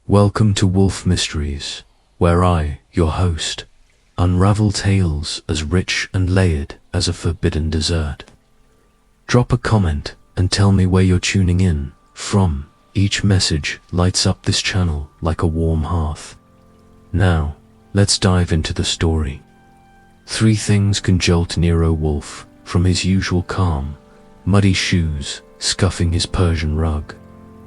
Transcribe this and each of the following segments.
Welcome to Wolfe Mysteries, where I, your host, unravel tales as rich and layered as a forbidden dessert. Drop a comment and tell me where you're tuning in from. Each message lights up this channel like a warm hearth. Now, let's dive into the story. 3 things can jolt Nero Wolfe from his usual calm: muddy shoes scuffing his Persian rug,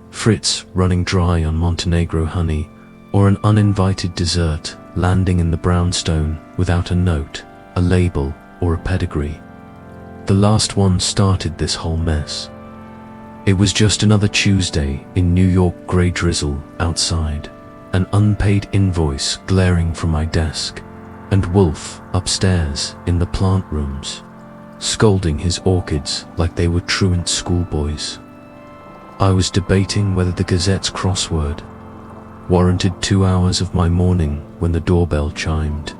Fritz running dry on Montenegro honey, or an uninvited dessert landing in the brownstone without a note, a label, or a pedigree. The last one started this whole mess. It was just another Tuesday in New York, grey drizzle outside, an unpaid invoice glaring from my desk, and Wolfe upstairs in the plant rooms, scolding his orchids like they were truant schoolboys. I was debating whether the Gazette's crossword warranted 2 hours of my morning when the doorbell chimed.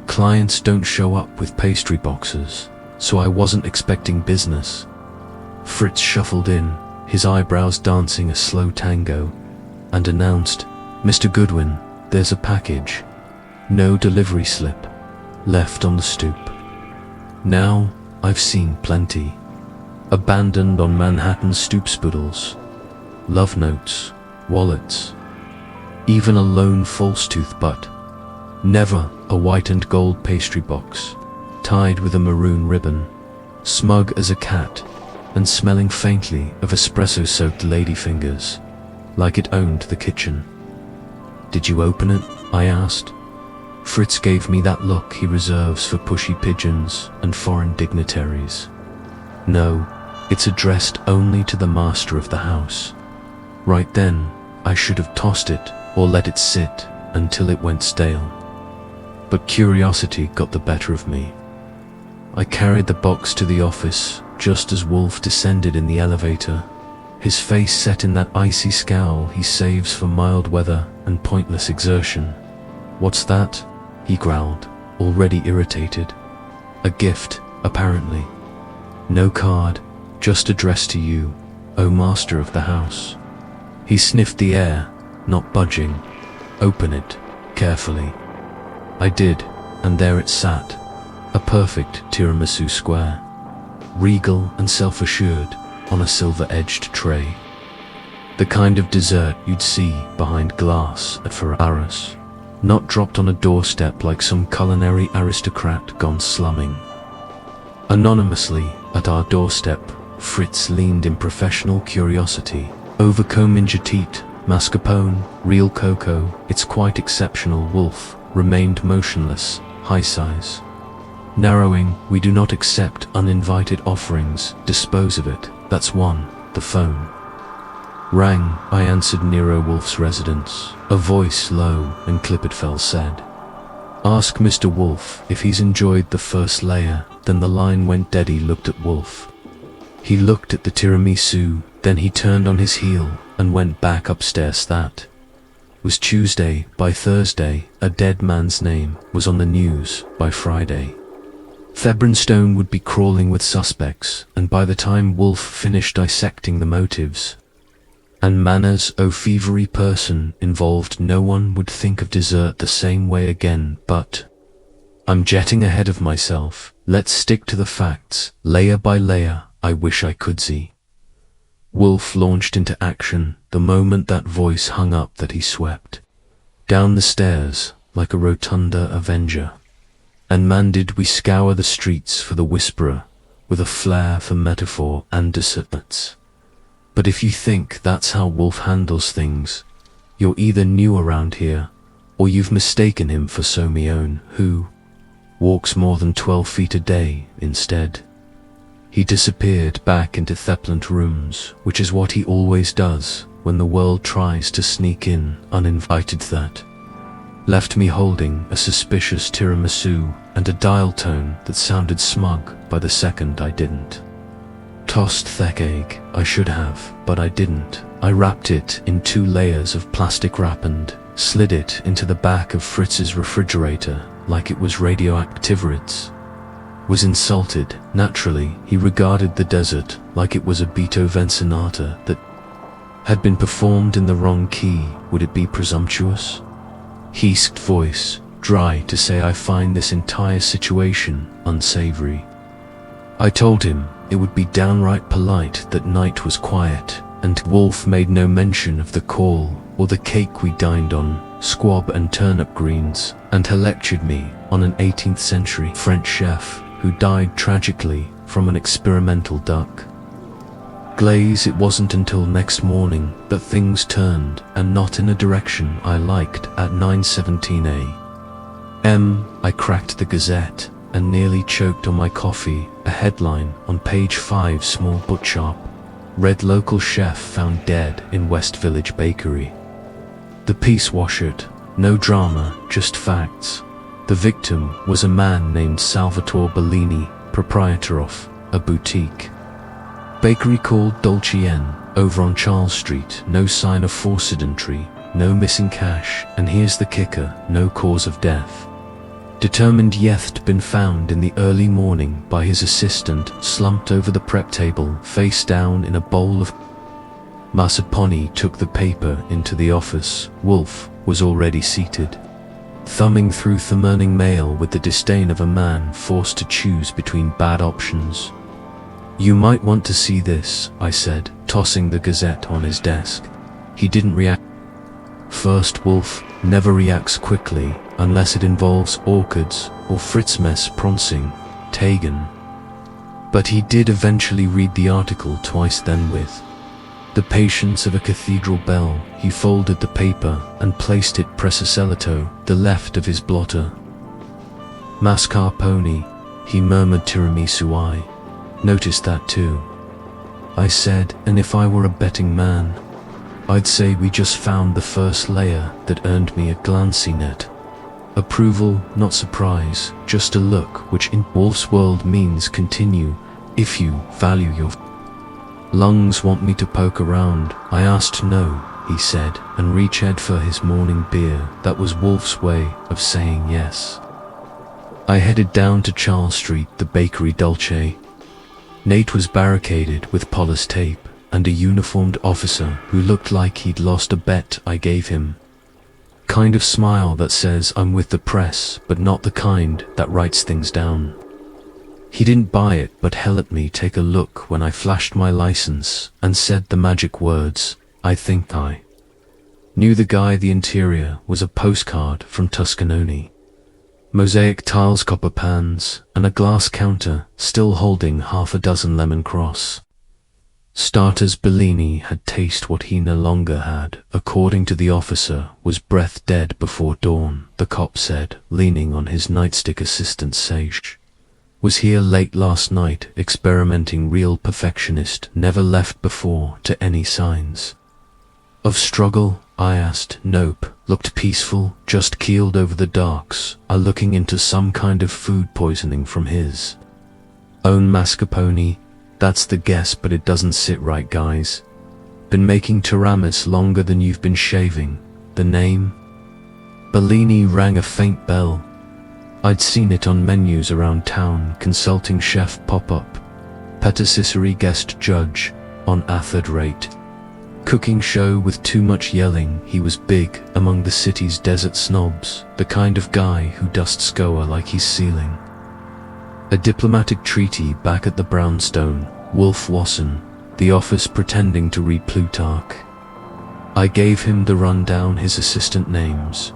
Clients don't show up with pastry boxes, so I wasn't expecting business. Fritz shuffled in, his eyebrows dancing a slow tango, and announced, "Mr. Goodwin, there's a package. No delivery slip. Left on the stoop." Now, I've seen plenty. Abandoned on Manhattan stoop spoodles, love notes, wallets, even a lone false tooth, but never a white and gold pastry box, tied with a maroon ribbon, smug as a cat, and smelling faintly of espresso-soaked ladyfingers, like it owned the kitchen. "Did you open it?" I asked. Fritz gave me that look he reserves for pushy pigeons and foreign dignitaries. "No, it's addressed only to the master of the house." Right then, I should have tossed it or let it sit until it went stale. But curiosity got the better of me. I carried the box to the office just as Wolfe descended in the elevator, his face set in that icy scowl he saves for mild weather and pointless exertion. "What's that?" he growled, already irritated. "A gift, apparently. No card, just addressed to you, O master of the house." He sniffed the air, not budging. "Open it, carefully." I did, and there it sat, a perfect tiramisu square, regal and self-assured on a silver-edged tray. The kind of dessert you'd see behind glass at Ferraris, not dropped on a doorstep like some culinary aristocrat gone slumming. Anonymously, at our doorstep, Fritz leaned in professional curiosity over commingetit, mascarpone, real cocoa. "It's quite exceptional." Wolfe remained motionless, high size. Narrowing, "We do not accept uninvited offerings. Dispose of it." "That's one." The phone rang. I answered Nero Wolfe's residence. A voice low and Clippertfell said, "Ask Mr. Wolfe if he's enjoyed the first layer." Then the line went dead. He looked at Wolfe. He looked at the tiramisu, then he turned on his heel and went back upstairs. That was Tuesday. By Thursday, a dead man's name was on the news. By Friday, Thebrenstone would be crawling with suspects, and by the time Wolfe finished dissecting the motives and manners of every person involved, no one would think of dessert the same way again. But I'm jetting ahead of myself. Let's stick to the facts, layer by layer. I wish I could see. Wolfe launched into action the moment that voice hung up. That he swept down the stairs like a rotunda avenger. And man, did we scour the streets for the whisperer with a flair for metaphor and dissonance. But if you think that's how Wolfe handles things, you're either new around here, or you've mistaken him for Somione, who walks more than 12 feet a day instead. He disappeared back into Theplant rooms, which is what he always does when the world tries to sneak in uninvited. That left me holding a suspicious tiramisu and a dial tone that sounded smug by the second I didn't. Tossed thick egg. I should have, but I didn't. I wrapped it in 2 layers of plastic wrap and slid it into the back of Fritz's refrigerator like it was radioactive. Fritz was insulted. Naturally, he regarded the desert like it was a Beethoven sonata that had been performed in the wrong key, would it be presumptuous? Hissed voice, dry to say I find this entire situation unsavory. I told him it would be downright polite that night was quiet, and Wolfe made no mention of the call or the cake we dined on, squab and turnip greens, and he lectured me on an 18th century French chef who died tragically from an experimental duck. Glaze, it wasn't until next morning that things turned, and not in a direction I liked. At 9:17 a.m. I cracked the Gazette and nearly choked on my coffee. A headline on page 5, small bookshop, read local chef found dead in West Village bakery. The piece washed, no drama, just facts. The victim was a man named Salvatore Bellini, proprietor of a boutique bakery called Dolce N, over on Charles Street. No sign of forced entry, no missing cash, and here's the kicker, no cause of death. Determined death'd been found in the early morning by his assistant, slumped over the prep table, face down in a bowl of mascarpone. Took the paper into the office. Wolfe was already seated, thumbing through the morning mail with the disdain of a man forced to choose between bad options. You might want to see this, I said, tossing the Gazette on his desk. He didn't react. First, Wolfe never reacts quickly unless it involves orchids or Fritz mess prancing, Tagan. But he did eventually read the article twice, then with the patience of a cathedral bell, he folded the paper and placed it preciselito, the left of his blotter. Mascarpone, he murmured. Tiramisu, I noticed that too, I said, and if I were a betting man, I'd say we just found the first layer that earned me a glancey net. Approval, not surprise, just a look, which in Wolfe's world means continue, if you value your lungs. Want me to poke around? I asked. No, he said, and reached for his morning beer. That was Wolfe's way of saying yes. I headed down to Charles Street, the bakery Dolce. Nate was barricaded with police tape, and a uniformed officer who looked like he'd lost a bet I gave him. Kind of smile that says I'm with the press, but not the kind that writes things down. He didn't buy it, but he let me take a look when I flashed my license and said the magic words. I think I knew the guy. The interior was a postcard from Tuscanoni. Mosaic tiles, copper pans, and a glass counter still holding half a dozen lemon cross starters. Bellini had tasted what he no longer had, according to the officer, was breath dead before dawn, the cop said, leaning on his nightstick. Assistant Sage was here late last night, experimenting. Real perfectionist, never left before. To any signs of struggle? I asked. Nope, looked peaceful, just keeled over the docks, looking into some kind of food poisoning from his own mascarpone. That's the guess, but it doesn't sit right, guys. Been making tiramisu longer than you've been shaving. The name? Bellini rang a faint bell. I'd seen it on menus around town. Consulting chef pop-up, patisserie guest judge on a third rate cooking show with too much yelling. He was big among the city's desert snobs, the kind of guy who dusts scoa like he's sealing a diplomatic treaty back at the brownstone. Wolfe Wasson, the office, pretending to read Plutarch. I gave him the rundown. His assistant names.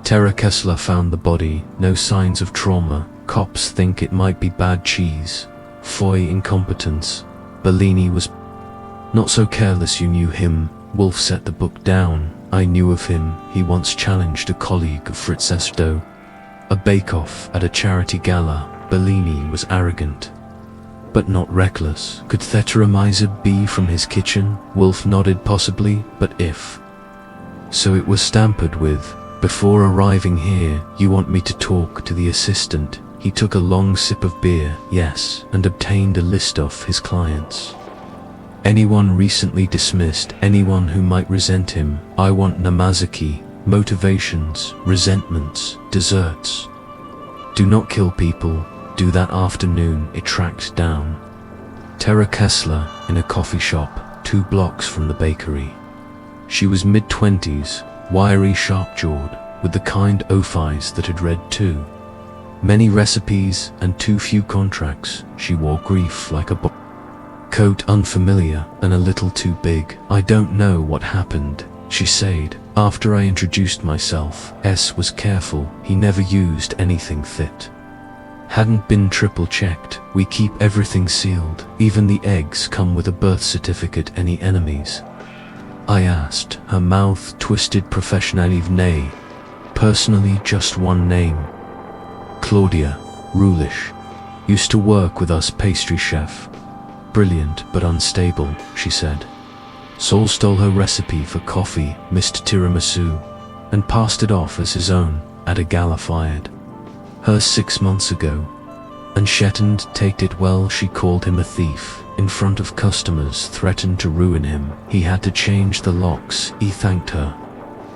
Tara Kessler found the body, no signs of trauma. Cops think it might be bad cheese. Foy incompetence. Bellini was not so careless. You knew him. Wolfe set the book down. I knew of him. He once challenged a colleague of Fritz Espresso, a bake-off at a charity gala. Bellini was arrogant, but not reckless. Could the tiramisu be from his kitchen? Wolfe nodded. Possibly, but if so, it was tampered with. Before arriving here, you want me to talk to the assistant? He took a long sip of beer. Yes, and obtained a list of his clients. Anyone recently dismissed, anyone who might resent him. I want Namazaki, motivations, resentments, desserts. Do not kill people. Do that afternoon. It tracked down Tara Kessler in a coffee shop. 2 blocks from the bakery. She was mid-20s, wiry, sharp-jawed, with the kind oaf eyes that had read too many recipes and too few contracts. She wore grief like a coat, unfamiliar and a little too big. "I don't know what happened," she said, after I introduced myself. S was careful, he never used anything fit. Hadn't been triple-checked. We keep everything sealed, even the eggs come with a birth certificate. Any enemies? I asked, her mouth twisted professionally. Nay, personally just one name. Claudia, Rulish. Used to work with us, pastry chef. Brilliant but unstable, she said. Saul stole her recipe for coffee, Mr. Tiramisu, and passed it off as his own at a gala fired her 6 months ago. And Shetland taked it well. She called him a thief in front of customers, threatened to ruin him. He had to change the locks. He thanked her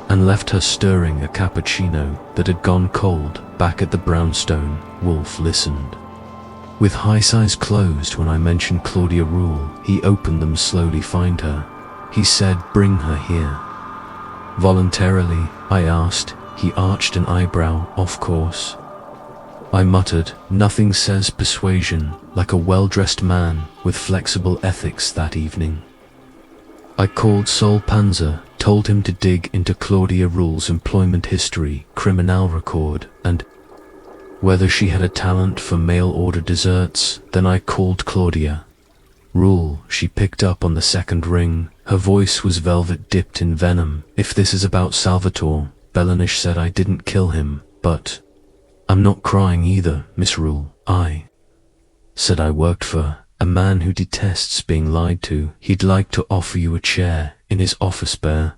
and left her stirring a cappuccino that had gone cold back at the brownstone. Wolfe listened with his eyes closed when I mentioned Claudia Rule. He opened them slowly. "Find her," he said. "Bring her here." "Voluntarily?" I asked. He arched an eyebrow. "Of course," I muttered. Nothing says persuasion like a well-dressed man with flexible ethics. That evening, I called Sol Panzer, told him to dig into Claudia Rule's employment history, criminal record, and whether she had a talent for mail-order desserts. Then I called Claudia Rule. She picked up on the second ring. Her voice was velvet dipped in venom. "If this is about Salvatore," Bellanish said, "I didn't kill him, but I'm not crying either, Miss Rule. I said I worked for a man who detests being lied to. He'd like to offer you a chair in his office bear.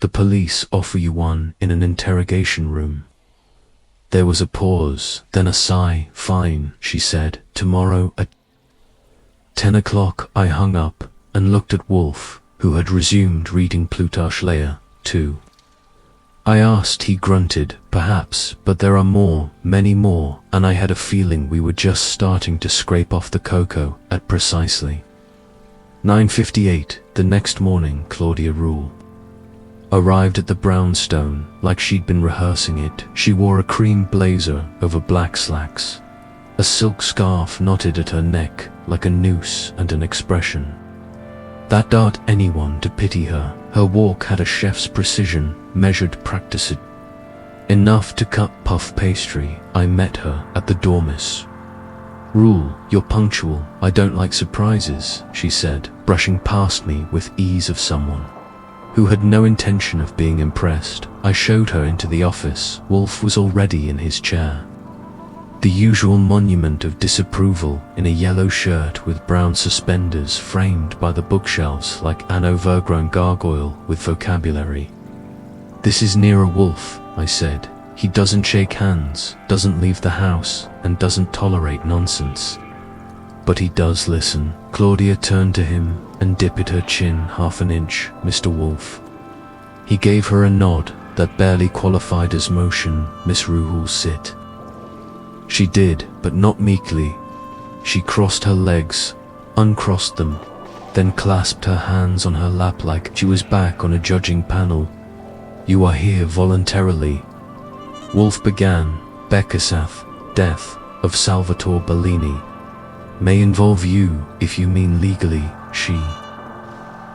The police offer you one in an interrogation room." There was a pause, then a sigh. "Fine," she said. "Tomorrow at 10 o'clock. I hung up and looked at Wolfe, who had resumed reading Plutarch Layer 2. I asked. He grunted. "Perhaps, but there are more, many more," and I had a feeling we were just starting to scrape off the cocoa at precisely 9:58. The next morning, Claudia Rule arrived at the brownstone like she'd been rehearsing it. She wore a cream blazer over black slacks, a silk scarf knotted at her neck like a noose, and an expression that dared anyone to pity her. Her walk had a chef's precision, measured practice, enough to cut puff pastry. I met her at the door. "Miss Rule, you're punctual. I don't like surprises," she said, brushing past me with ease of someone who had no intention of being impressed. I showed her into the office. Wolfe was already in his chair, the usual monument of disapproval, in a yellow shirt with brown suspenders framed by the bookshelves like an overgrown gargoyle with vocabulary. "This is Nero Wolfe," I said. "He doesn't shake hands, doesn't leave the house, and doesn't tolerate nonsense. But he does listen." Claudia turned to him and dipped her chin half an inch. "Mr. Wolfe." He gave her a nod that barely qualified as motion. "Miss Rule, sit." She did, but not meekly. She crossed her legs, uncrossed them, then clasped her hands on her lap like she was back on a judging panel. "You are here voluntarily," Wolfe began. "Beccasath, death of Salvatore Bellini, may involve you if you mean legally," she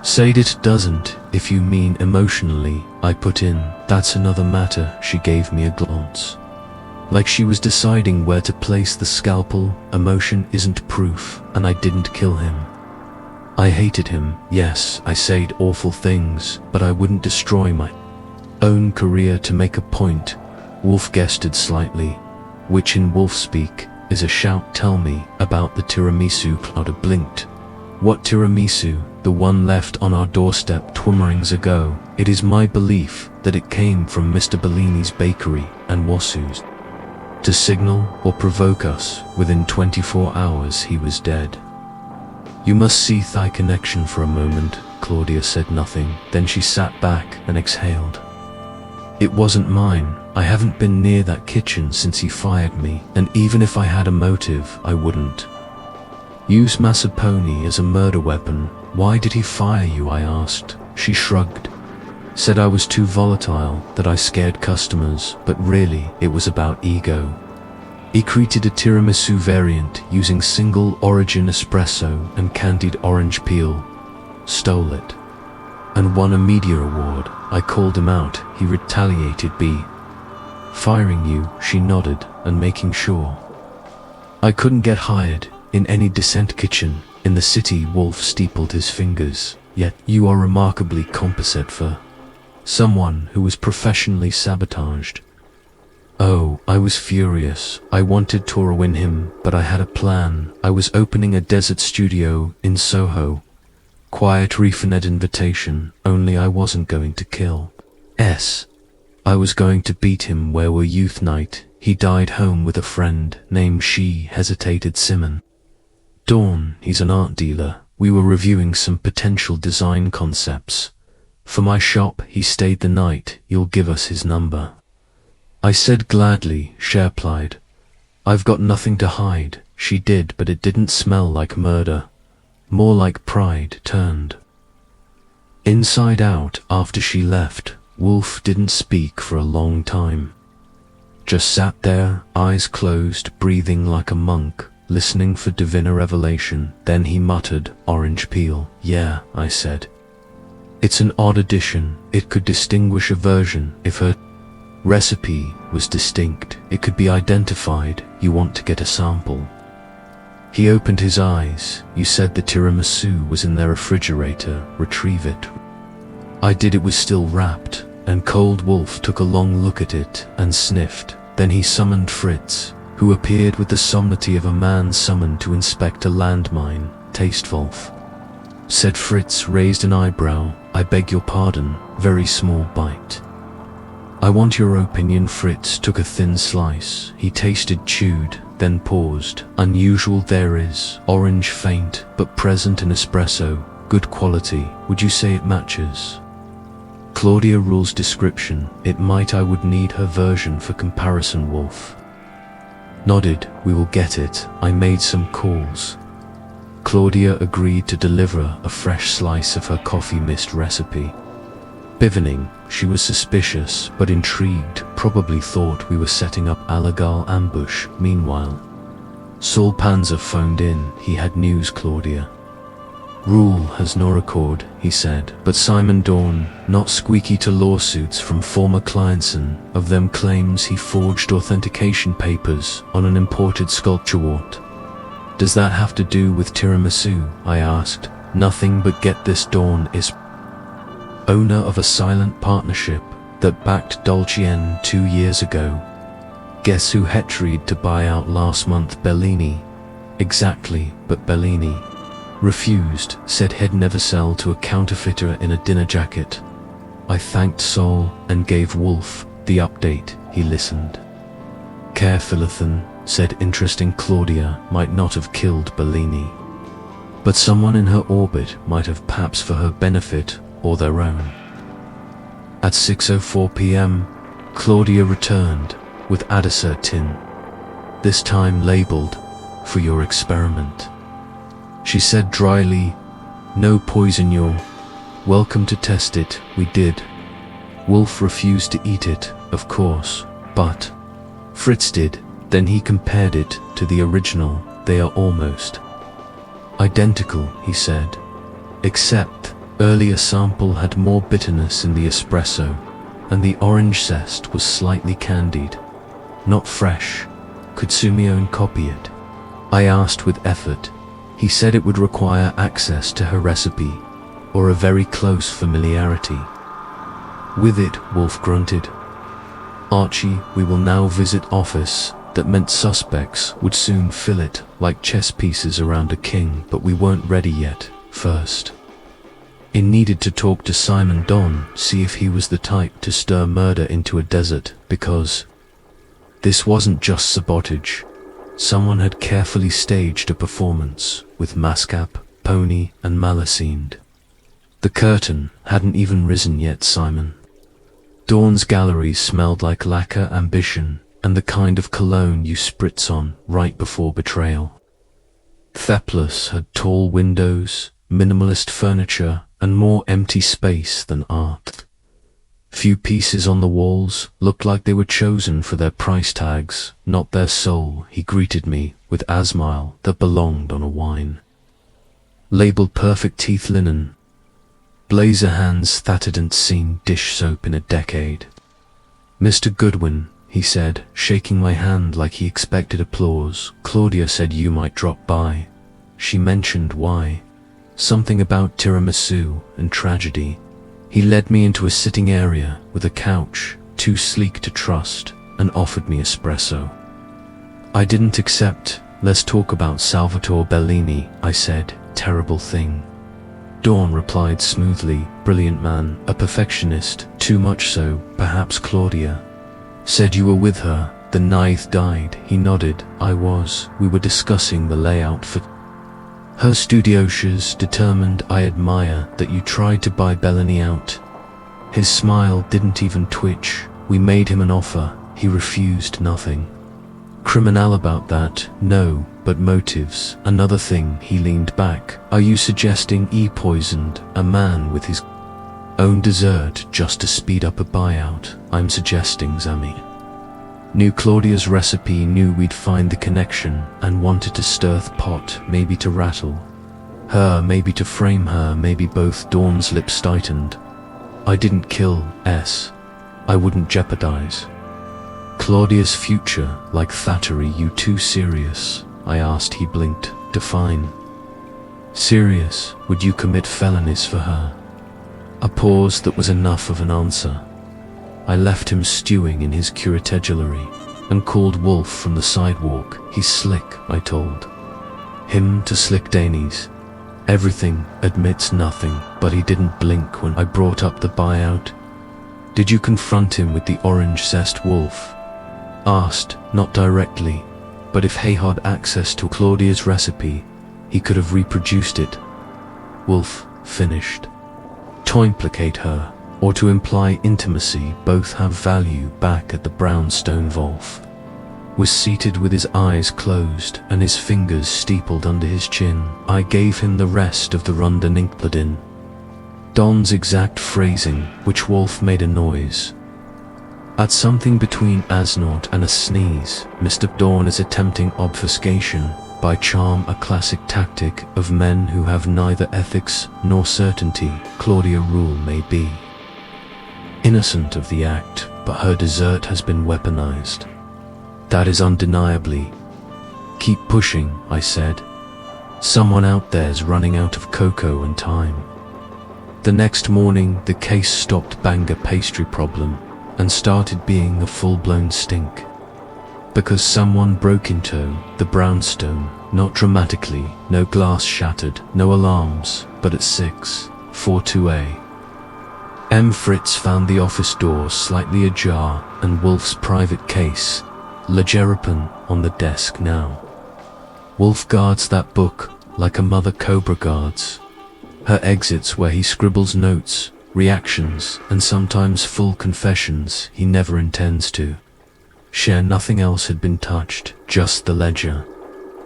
said. "It doesn't if you mean emotionally," I put in. "That's another matter." She gave me a glance, like she was deciding where to place the scalpel. "Emotion isn't proof, and I didn't kill him. I hated him, yes, I said awful things, but I wouldn't destroy my own career to make a point." Wolfe gestured slightly, which in Wolfe speak is a shout. "Tell me about the tiramisu." Claudia blinked. "What tiramisu?" "The one left on our doorstep 2 mornings ago. It is my belief that it came from Mr. Bellini's bakery and was used to signal or provoke us. Within 24 hours he was dead." "You must see thy connection for a moment." Claudia said nothing. Then she sat back and exhaled. "It wasn't mine. I haven't been near that kitchen since he fired me, and even if I had a motive, I wouldn't Use mascarpone as a murder weapon. Why did he fire you? I asked. She shrugged. Said I was too volatile, that I scared customers, but really, it was about ego. He created a tiramisu variant using single origin espresso and candied orange peel. Stole it. And won a media award. I called him out. He retaliated. Firing you, she nodded, and making sure I couldn't get hired in any decent kitchen in the city. Wolfe steepled his fingers. Yet you are remarkably competent for someone who was professionally sabotaged. Oh, I was furious. I wanted to ruin him, but I had a plan. I was opening a desert studio in Soho. Quiet refunded invitation, only I wasn't going to kill S. I was going to beat him. Where were youth night? He died home with a friend named She hesitated Simon. Dawn, he's an art dealer. We were reviewing some potential design concepts. For my shop, he stayed the night. You'll give us his number. I said gladly. She replied, I've got nothing to hide. She did, but it didn't smell like murder. More like pride turned inside out. After she left, Wolfe didn't speak for a long time. Just sat there, eyes closed, breathing like a monk, listening for divine revelation. Then he muttered, orange peel. Yeah, I said. It's an odd addition. It could distinguish a version. If her recipe was distinct, it could be identified. You want to get a sample? He opened his eyes. You said the tiramisu was in their refrigerator. Retrieve it. I did. It was still wrapped and cold. Wolfe took a long look at it and sniffed. Then he summoned Fritz, who appeared with the solemnity of a man summoned to inspect a landmine. Taste. Wolfe said. Fritz raised an eyebrow. I beg your pardon. Very small bite. I want your opinion. Fritz took a thin slice. He tasted, chewed, then paused. Unusual. There is orange, faint but present in espresso. Good quality. Would you say it matches Claudia Rule's description? It might. I would need her version for comparison. Wolfe nodded. We will get it. I made some calls. Claudia agreed to deliver a fresh slice of her coffee mist recipe. Bivening, she was suspicious but intrigued, probably thought we were setting up a legal ambush. Meanwhile, Saul Panzer phoned in. He had news. Claudia Rule has no record, he said, but Simon Dawn, not squeaky to lawsuits from former clients, and of them claims he forged authentication papers on an imported sculpture. What does that have to do with tiramisu? I asked. Nothing, but get this. Dawn is owner of a silent partnership that backed Dolce N 2 years ago. Guess who tried to buy out last month? Bellini. Exactly, but Bellini refused, said he'd never sell to a counterfeiter in a dinner jacket. I thanked Sol and gave Wolfe the update. He listened carefully, said interesting. Claudia might not have killed Bellini, but someone in her orbit might have, perhaps for her benefit or their own. At 6:04 p.m, Claudia returned with Adisa tin, this time labeled, for your experiment. She said dryly, no poison, you're welcome to test it. We did. Wolfe refused to eat it, of course, but Fritz did. Then he compared it to the original. They are almost identical, he said, except earlier sample had more bitterness in the espresso, and the orange zest was slightly candied, not fresh. Could Sumio copy it? I asked with effort. He said it would require access to her recipe, or a very close familiarity with it. Wolfe grunted. Archie, we will now visit office. That meant suspects would soon fill it like chess pieces around a king, but we weren't ready yet. First, it needed to talk to Simon Don, see if he was the type to stir murder into a desert, because this wasn't just sabotage. Someone had carefully staged a performance with mascap, pony, and malicined. The curtain hadn't even risen yet. Simon Dawn's gallery smelled like lacquer, ambition, and the kind of cologne you spritz on right before betrayal. Theplos had tall windows, minimalist furniture, and more empty space than art. Few pieces on the walls looked like they were chosen for their price tags, not their soul. He greeted me with a smile that belonged on a wine. Labeled perfect teeth linen. Blazer hands that hadn't seen dish soap in a decade. "Mr. Goodwin," he said, shaking my hand like he expected applause. "Claudia said you might drop by. She mentioned why. Something about tiramisu and tragedy." He led me into a sitting area with a couch, too sleek to trust, and offered me espresso. I didn't accept. "Let's talk about Salvatore Bellini," I said. "Terrible thing." Dawn replied smoothly, "Brilliant man, a perfectionist, too much so, perhaps Claudia. Said you were with her the night died." He nodded. "I was. We were discussing the layout for her studio. She's determined. I admire that you tried to buy Bellini out." His smile didn't even twitch. "We made him an offer. He refused. Nothing criminal about that, no, but motives. Another thing." He leaned back. "Are you suggesting he poisoned a man with his own dessert just to speed up a buyout?" "I'm suggesting Zami knew Claudia's recipe, knew we'd find the connection, and wanted to stir the pot, maybe to rattle her, maybe to frame her, maybe both." Dawn's lips tightened. "I didn't kill S. I wouldn't jeopardize Claudia's future like Thackeray." "You too serious?" I asked. He blinked. "Define serious. Would you commit felonies for her?" A pause that was enough of an answer. I left him stewing in his curategularly and called Wolfe from the sidewalk. "He's slick," I told him, to slick Danes. "Everything, admits nothing," but he didn't blink when I brought up the buyout. "Did you confront him with the orange zest?" Wolfe asked. "Not directly, but if he had access to Claudia's recipe, he could have reproduced it." Wolfe finished. "To implicate her, or to imply intimacy, both have value." Back at the brownstone, Wolfe was seated with his eyes closed and his fingers steepled under his chin. I gave him the rest of the rundown including Don's exact phrasing, which Wolfe made a noise at something between a snort and a sneeze. Mr. Dawn is attempting obfuscation by charm, a classic tactic of men who have neither ethics nor certainty. Claudia Rule may be innocent of the act, but her dessert has been weaponized. That is undeniably. "Keep pushing," I said. "Someone out there's running out of cocoa and time." The next morning, the case stopped being a pastry problem and started being a full-blown stink. Because someone broke into the brownstone, not dramatically, no glass shattered, no alarms, but at 6:42 a.m. Fritz found the office door slightly ajar and Wolfe's private case, Legeropen, on the desk now. Wolfe guards that book like a mother cobra guards her exits, where he scribbles notes, reactions, and sometimes full confessions he never intends to share. Nothing else had been touched, just the ledger.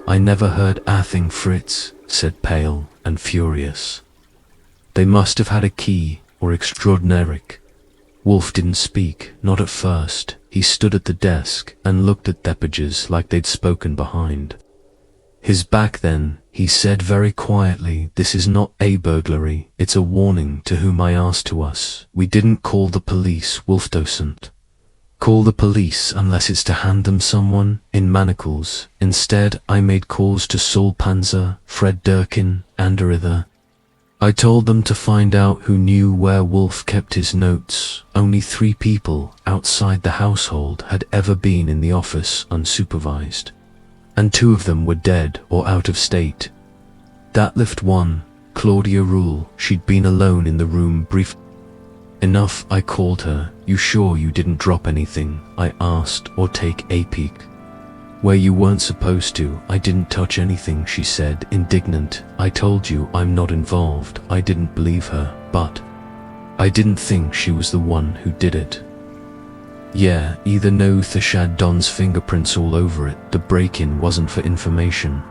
"I never heard a thing," Fritz said, pale and furious. "They must have had a key, or extraordinary." Wolfe didn't speak, not at first. He stood at the desk and looked at the pages like they'd spoken behind his back. Then he said very quietly, "This is not a burglary, it's a warning to whom I asked to us. We didn't call the police." Wolfe doesn't call the police unless it's to hand them someone in manacles. Instead, I made calls to Saul Panzer, Fred Durkin, and Aritha. I told them to find out who knew where Wolfe kept his notes. Only 3 people outside the household had ever been in the office unsupervised, and 2 of them were dead or out of state. That left 1, Claudia Rule. She'd been alone in the room brief enough. I called her. "You sure you didn't drop anything?" I asked, "or take a peek where you weren't supposed to?" "I didn't touch anything," she said, indignant. "I told you I'm not involved." I didn't believe her, but I didn't think she was the one who did it. Yeah, either Thashad Don's fingerprints all over it. The break-in wasn't for information.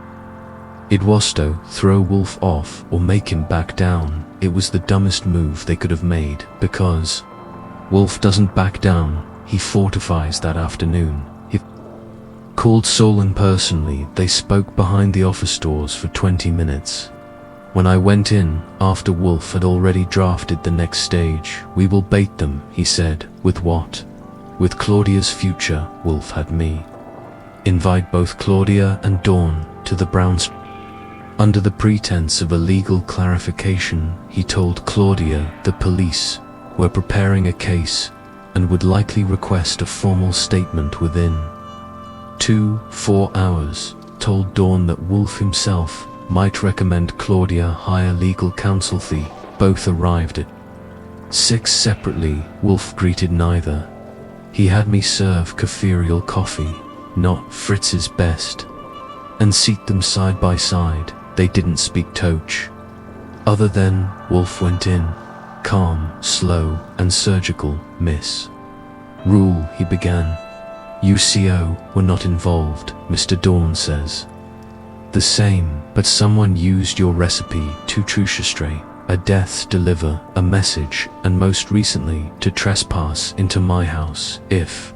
It was to throw Wolfe off or make him back down. It was the dumbest move they could have made, because Wolfe doesn't back down, he fortifies that afternoon. He called Solon personally. They spoke behind the office doors for 20 minutes. When I went in, after Wolfe had already drafted the next stage, "We will bait them," he said. "With what?" "With Claudia's future." Wolfe had me invite both Claudia and Dawn to the Browns. Under the pretense of a legal clarification, he told Claudia the police were preparing a case and would likely request a formal statement within 4 hours, told Dawn that Wolfe himself might recommend Claudia hire legal counsel. Both arrived at 6 separately. Wolfe greeted neither. He had me serve Kefirial coffee, not Fritz's best, and seat them side by side. They didn't speak Toch. Other than, Wolfe went in, calm, slow, and surgical. "Miss Rule," he began. "UCO were not involved, Mr. Dawn says. The same, but someone used your recipe to truchestray, a death deliver, a message, and most recently, to trespass into my house. If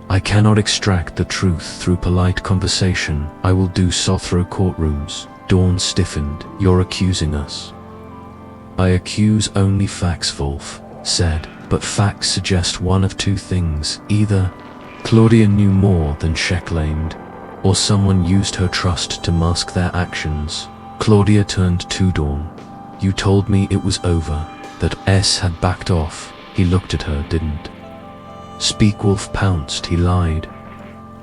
I cannot extract the truth through polite conversation, I will do so through courtrooms." Dawn stiffened. "You're accusing us." "I accuse only facts," Wolfe said, "but facts suggest one of two things. Either Claudia knew more than she claimed, or someone used her trust to mask their actions." Claudia turned to Dawn. "You told me it was over, that S had backed off." He looked at her. "Didn't speak." Wolfe pounced. "He lied.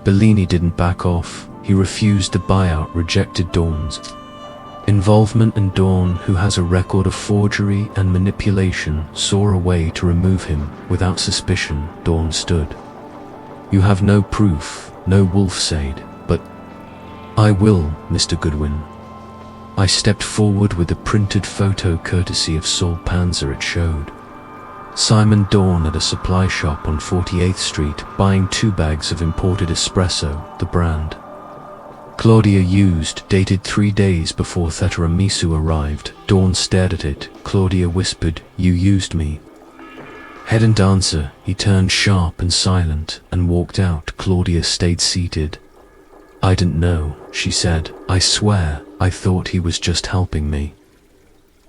Bellini didn't back off. He refused the buyout, rejected Dawn's involvement, and Dawn, who has a record of forgery and manipulation, saw a way to remove him without suspicion." Dawn stood. "You have no proof." "No," Wolfe said, "but I will, Mr. Goodwin." I stepped forward with a printed photo courtesy of Saul Panzer. It showed Simon Dawn at a supply shop on 48th Street buying 2 bags of imported espresso, the brand Claudia used, dated 3 days before the tiramisu arrived. Dawn stared at it. Claudia whispered, "You used me." Hadn't answer. He turned sharp and silent and walked out. Claudia stayed seated. "I didn't know," she said. "I swear, I thought he was just helping me."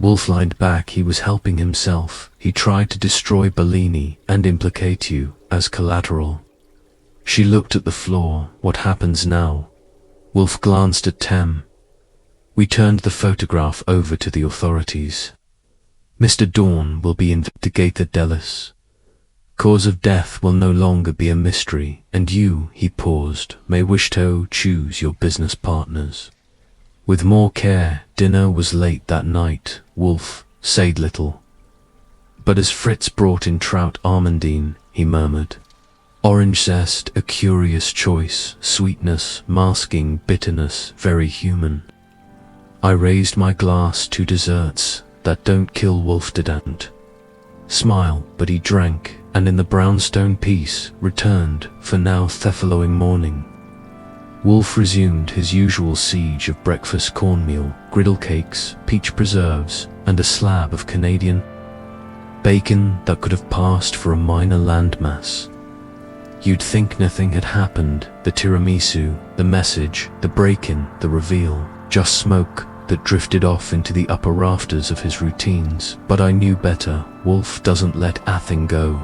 Wolfe lied back. "He was helping himself. He tried to destroy Bellini and implicate you as collateral." She looked at the floor. "What happens now?" Wolfe glanced at Tem. "We turned the photograph over to the authorities. Mr. Dawn will be investigated. Delis. Cause of death will no longer be a mystery, and you," he paused, "may wish to choose your business partners with more care." Dinner was late that night. Wolfe said little, but as Fritz brought in trout almondine, he murmured, "Orange zest, a curious choice, sweetness, masking bitterness, very human." I raised my glass to desserts that don't kill. Wolfe didn't smile, but he drank, and in the brownstone piece returned, for now the following morning. Wolfe resumed his usual siege of breakfast: cornmeal, griddle cakes, peach preserves, and a slab of Canadian bacon that could have passed for a minor landmass. You'd think nothing had happened. The tiramisu, the message, the break-in, the reveal, just smoke that drifted off into the upper rafters of his routines. But I knew better. Wolfe doesn't let a thing go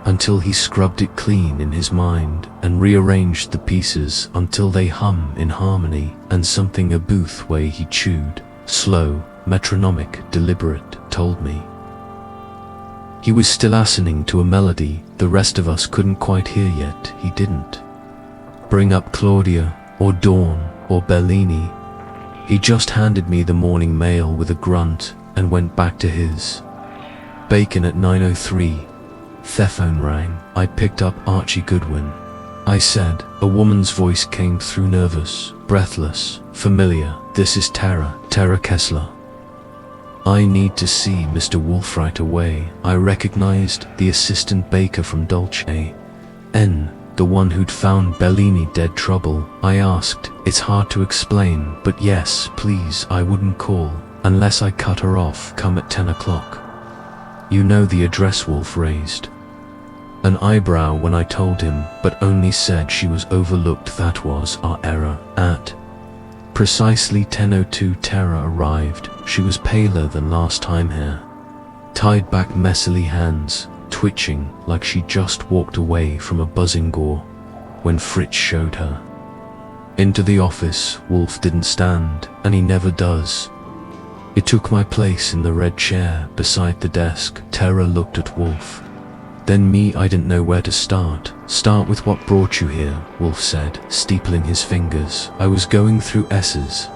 until he scrubbed it clean in his mind and rearranged the pieces until they hum in harmony, and something a booth way he chewed, slow, metronomic, deliberate, told me he was still listening to a melody the rest of us couldn't quite hear yet. He didn't bring up Claudia or Dawn or Bellini. He just handed me the morning mail with a grunt and went back to his bacon. At 9:03, the phone rang. I picked up. "Archie Goodwin," I said. A woman's voice came through, nervous, breathless, familiar. "This is Tara Kessler. I need to see Mr. Wolfe right away." I recognized the assistant baker from Dolce N. The one who'd found Bellini dead? Trouble? I asked. It's hard to explain, but yes, please, I wouldn't call unless I cut her off. Come at 10 o'clock. You know the address? Wolfe raised an eyebrow when I told him, but only said she was overlooked. That was our error. At precisely 10:02 Tara arrived. She was paler than last time here, tied back messily, hands twitching like she just walked away from a buzzing gore. When Fritz showed her into the office, Wolfe didn't stand, and he never does. It took my place in the red chair beside the desk. Tara looked at Wolfe, then me. I didn't know where to start. Start with what brought you here, Wolfe said, steepling his fingers. I was going through S's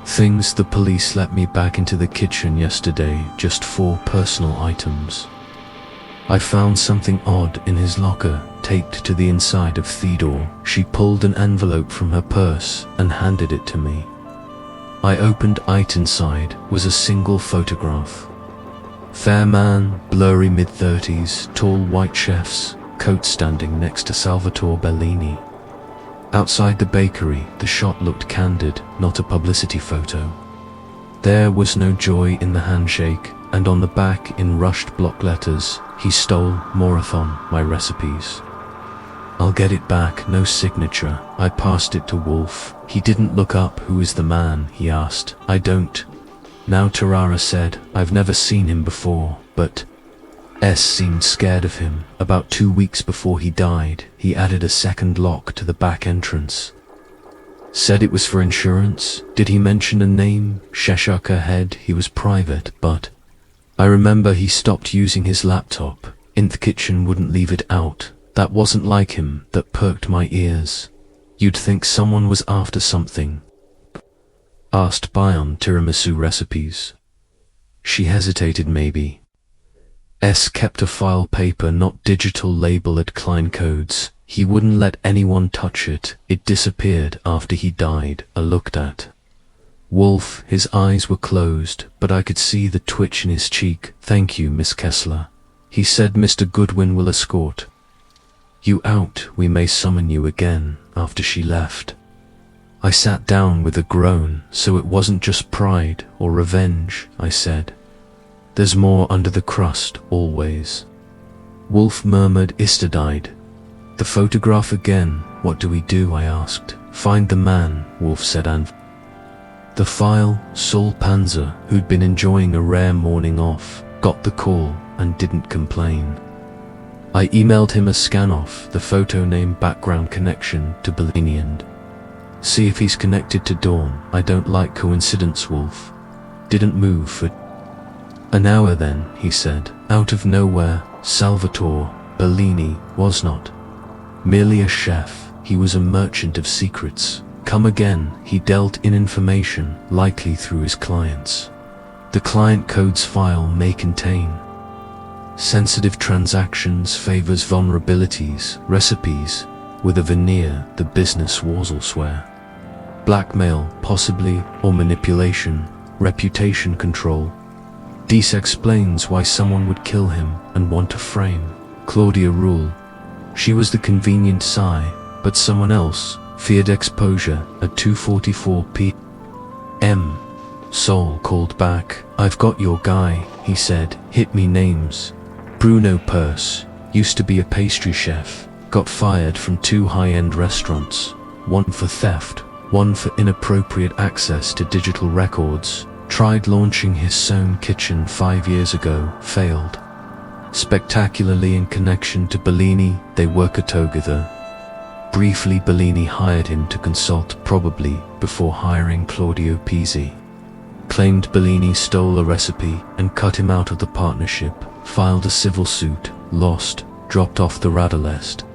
things. The police let me back into the kitchen yesterday, just 4 personal items. I found something odd in his locker, taped to the inside of Theodore. She pulled an envelope from her purse and handed it to me. I opened it. Inside was a single photograph. Fair man, blurry mid-30s, tall white chef's coat, standing next to Salvatore Bellini. Outside the bakery, the shot looked candid, not a publicity photo. There was no joy in the handshake, and on the back, in rushed block letters, he stole Marathon, my recipes. I'll get it back. No signature. I passed it to Wolfe. He didn't look up. Who is the man? He asked. I don't. Now Tarara said, I've never seen him before, but S seemed scared of him. About 2 weeks before he died, he added a second lock to the back entrance. Said it was for insurance. Did he mention a name? She shook her head. He was private, but I remember he stopped using his laptop in the kitchen, wouldn't leave it out. That wasn't like him. That perked my ears. You'd think someone was after something. Asked Bion tiramisu recipes. She hesitated. Maybe. S kept a file paper, not digital, label at Klein Codes. He wouldn't let anyone touch it. It disappeared after he died. I looked at Wolfe. His eyes were closed, but I could see the twitch in his cheek. Thank you, Miss Kessler. He said, Mr. Goodwin will escort you out. We may summon you again. After she left, I sat down with a groan. So it wasn't just pride or revenge, I said. There's more under the crust, always. Wolfe murmured. Istidide. The photograph again. What do we do? I asked. Find the man, Wolfe said, and the file. Saul Panzer, who'd been enjoying a rare morning off, got the call and didn't complain. I emailed him a scan of the photo, name, background, connection to Bellini, and see if he's connected to Dawn. I don't like coincidence. Wolfe didn't move for an hour. Then he said, out of nowhere, Salvatore Bellini was not merely a chef, he was a merchant of secrets. Come again. He dealt in information, likely through his clients. The client codes file may contain sensitive transactions, favors, vulnerabilities, recipes with a veneer the business wars elsewhere. Blackmail, possibly, or manipulation, reputation control. This explains why someone would kill him and want to frame Claudia Rule. She was the convenient sigh, but someone else feared exposure. At 2:44 p.m. Sol called back. I've got your guy, he said. Hit me names. Bruno Purse, used to be a pastry chef, got fired from 2 high-end restaurants, one for theft, one for inappropriate access to digital records. Tried launching his own kitchen 5 years ago, failed spectacularly in connection to Bellini. They work together. Briefly, Bellini hired him to consult, probably before hiring Claudio Pizzi. Claimed Bellini stole a recipe and cut him out of the partnership. Filed a civil suit, lost, dropped off the radar list.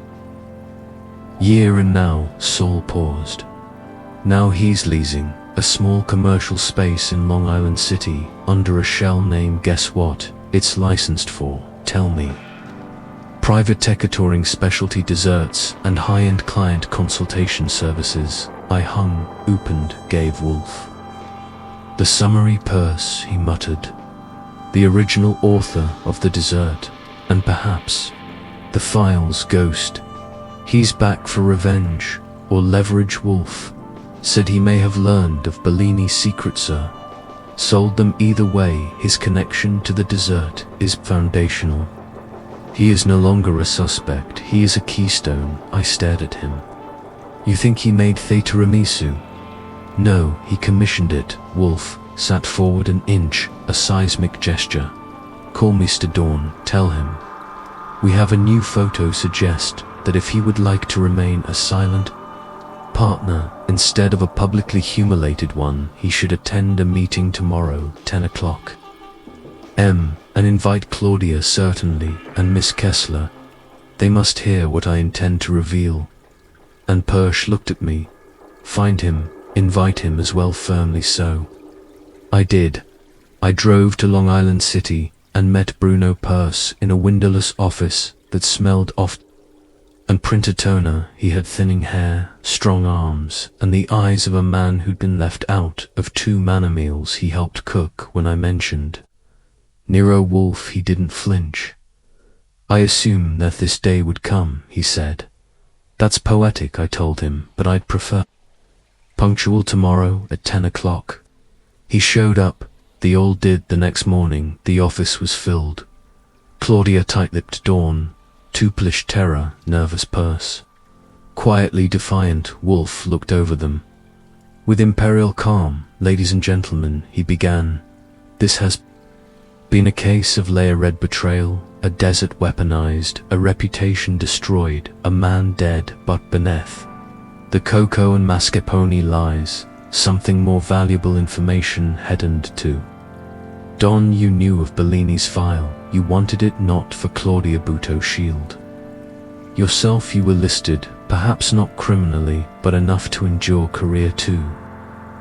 Year, and now, Saul paused. Now he's leasing a small commercial space in Long Island City under a shell name. Guess what it's licensed for? Tell me. Private tech-touring, specialty desserts, and high-end client consultation services. I hung, opened, gave Wolfe the summary purse. He muttered. The original author of the dessert, and perhaps the file's ghost. He's back for revenge, or leverage. Wolfe said he may have learned of Bellini's secret, sir. Sold them either way. His connection to the dessert is foundational. He is no longer a suspect, he is a keystone. I stared at him. You think he made the tiramisu? No, he commissioned it. Wolfe sat forward an inch, a seismic gesture. Call Mr. Dawn, tell him. We have a new photo. Suggest that if he would like to remain a silent partner instead of a publicly humiliated one, he should attend a meeting tomorrow, 10 o'clock. And invite Claudia certainly, and Miss Kessler. They must hear what I intend to reveal. And Persh looked at me. Find him, invite him as well. Firmly so. I did. I drove to Long Island City and met Bruno Persh in a windowless office that smelled of and printer toner. He had thinning hair, strong arms, and the eyes of a man who'd been left out of 2 manor meals he helped cook. When I mentioned Nero Wolfe, he didn't flinch. I assumed that this day would come, he said. That's poetic, I told him, but I'd prefer punctual tomorrow at 10 o'clock. He showed up. They all did. The next morning, the office was filled. Claudia, tight-lipped Dawn, Tuplish terror, nervous Persh. Quietly defiant, Wolfe looked over them. With imperial calm, ladies and gentlemen, he began. This has been a case of layer-red betrayal, a desert weaponized, a reputation destroyed, a man dead, but beneath the cocoa and mascarpone lies something more valuable information hidden too. Don, you knew of Bellini's file. You wanted it not for Claudia Buto's shield. Yourself you were listed, perhaps not criminally, but enough to endure career too.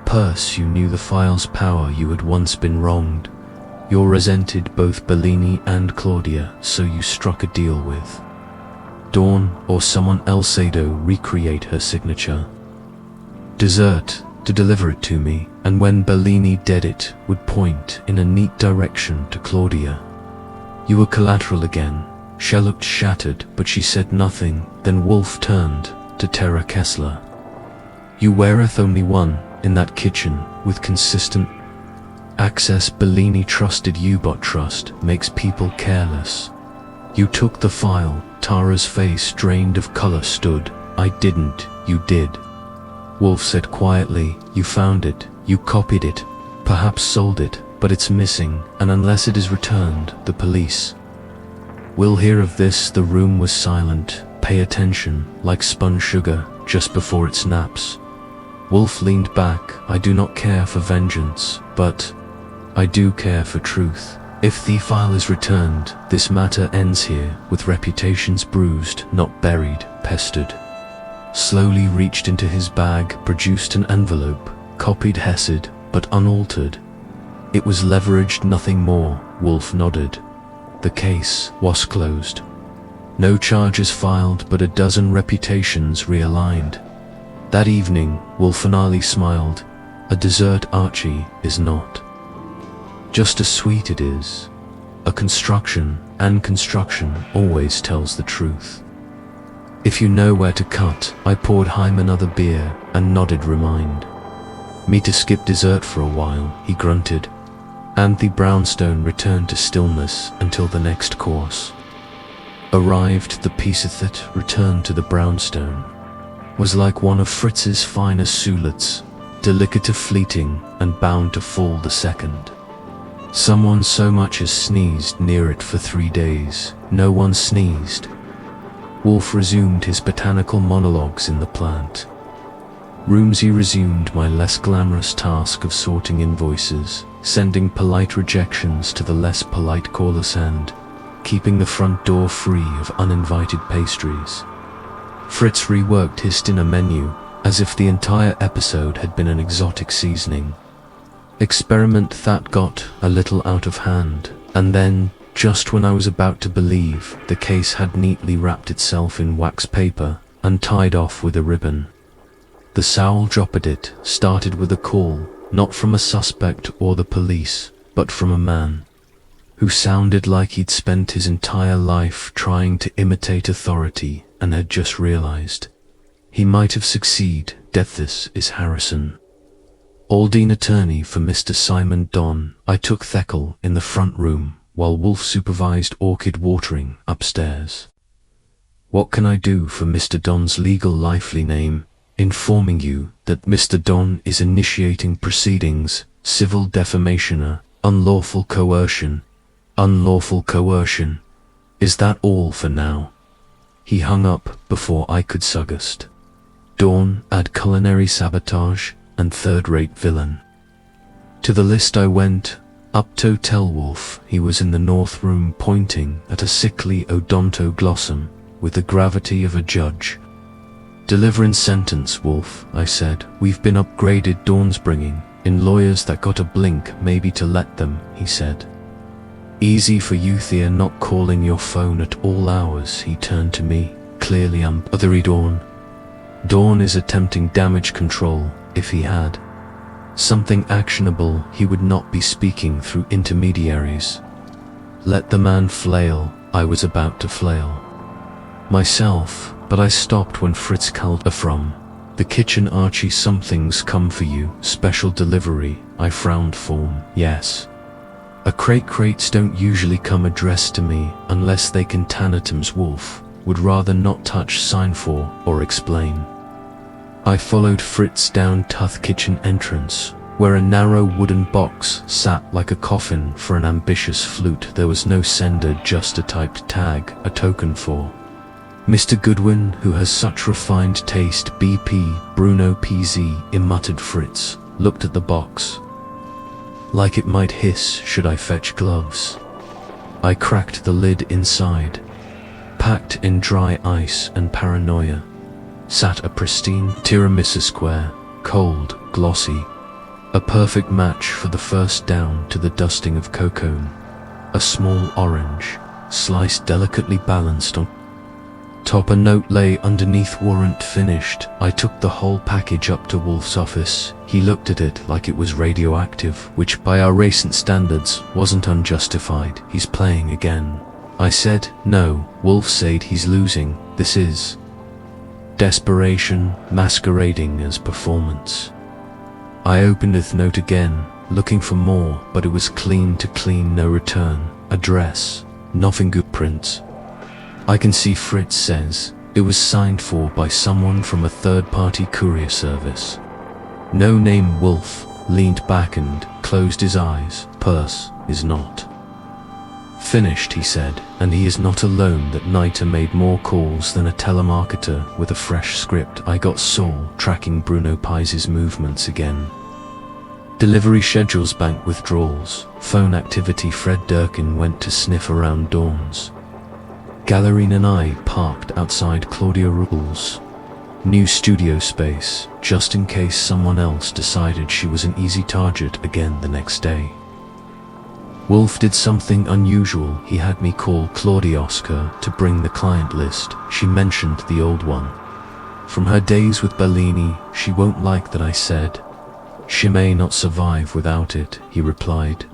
Persh, you knew the file's power. You had once been wronged. You resented both Bellini and Claudia, so you struck a deal with Dawn or someone else. Ado recreate her signature dessert to deliver it to me, and when Bellini did it, would point in a neat direction to Claudia. You were collateral again. She looked shattered, but she said nothing. Then Wolfe turned to Tara Kessler. You weareth only one in that kitchen with consistent access. Bellini trusted you, but trust makes people careless. You took the file. Tara's face drained of color stood. I didn't, you did. Wolfe said quietly, you found it, you copied it, perhaps sold it, but it's missing, and unless it is returned, the police will hear of this. The room was silent. Pay attention, like spun sugar, just before it snaps. Wolfe leaned back. I do not care for vengeance, but I do care for truth. If the file is returned, this matter ends here, with reputations bruised, not buried, pestered. Slowly reached into his bag, produced an envelope, copied Hesed, but unaltered. It was leveraged, nothing more. Wolfe nodded. The case was closed. No charges filed, but a dozen reputations realigned. That evening, Wolfe finally smiled. A dessert, Archie, is not just as sweet, it is a construction, and construction always tells the truth. If you know where to cut. I poured Haim another beer and nodded. Remind me to skip dessert for a while, he grunted. And the brownstone returned to stillness until the next course arrived. The piece that returned to the brownstone was like one of Fritz's finest soulets, delicate, fleeting, and bound to fall the second someone so much as sneezed near it. For 3 days, no one sneezed. Wolfe resumed his botanical monologues in the plant rooms. He resumed my less glamorous task of sorting invoices, sending polite rejections to the less polite callers, and keeping the front door free of uninvited pastries. Fritz reworked his dinner menu, as if the entire episode had been an exotic seasoning experiment that got a little out of hand. And then, just when I was about to believe the case had neatly wrapped itself in wax paper and tied off with a ribbon, the soul dropped. It started with a call, not from a suspect or the police, but from a man who sounded like he'd spent his entire life trying to imitate authority and had just realized he might have succeeded. This is Harrison, Aldine attorney for Mr. Simon Don. I took Theckel in the front room while Wolfe supervised orchid watering upstairs. What can I do for Mr. Don's legal lively name? Informing you that Mr. Don is initiating proceedings, civil defamation, unlawful coercion. Unlawful coercion. Is that all for now? He hung up before I could suggest. Dawn, add culinary sabotage and third-rate villain. To the list I went. Up to tell Wolfe he was in the north room pointing at a sickly odontoglossum with the gravity of a judge. Delivering sentence, Wolfe, I said. We've been upgraded Dawn's bringing in lawyers that got a blink maybe to let them, he said. Easy for you Thea, not calling your phone at all hours. He turned to me. Clearly I'm othery Dawn. Dawn is attempting damage control. If he had something actionable, he would not be speaking through intermediaries. Let the man flail. I was about to flail myself, but I stopped when Fritz called from the kitchen. Archie, something's come for you. Special delivery. I frowned. Form. Yes. A crates don't usually come addressed to me unless they contain items Wolfe would rather not touch, sign for, or explain. I followed Fritz down Tuth kitchen entrance, where a narrow wooden box sat like a coffin for an ambitious flute. There was no sender, just a typed tag, a token for Mr. Goodwin, who has such refined taste. BP, Bruno PZ, muttered Fritz, looked at the box like it might hiss. Should I fetch gloves? I cracked the lid. Inside, packed in dry ice and paranoia, sat a pristine tiramisu square, cold, glossy, a perfect match for the first down to the dusting of cocoa. A small orange, sliced delicately balanced on top. A note lay underneath, warrant finished. I took the whole package up to Wolfe's office. He looked at it like it was radioactive, which by our recent standards wasn't unjustified. He's playing again. I said. No, Wolfe said. He's losing. This is desperation masquerading as performance. I opened the note again, looking for more, but it was clean to clean. No return address, nothing. Good prints. I can see Fritz says it was signed for by someone from a third-party courier service. No name. Wolfe leaned back and closed his eyes. Purse is not finished, he said, and he is not alone. That night I made more calls than a telemarketer with a fresh script. I got Saul tracking Bruno Pies's movements again. Delivery schedules, bank withdrawals, phone activity. Fred Durkin went to sniff around Dawn's. Gallerine and I parked outside Claudia Rule's new studio space, just in case someone else decided she was an easy target again the next day. Wolfe did something unusual. He had me call Claudia Oscar to bring the client list. She mentioned the old one from her days with Bellini. She won't like that, I said. She may not survive without it, he replied.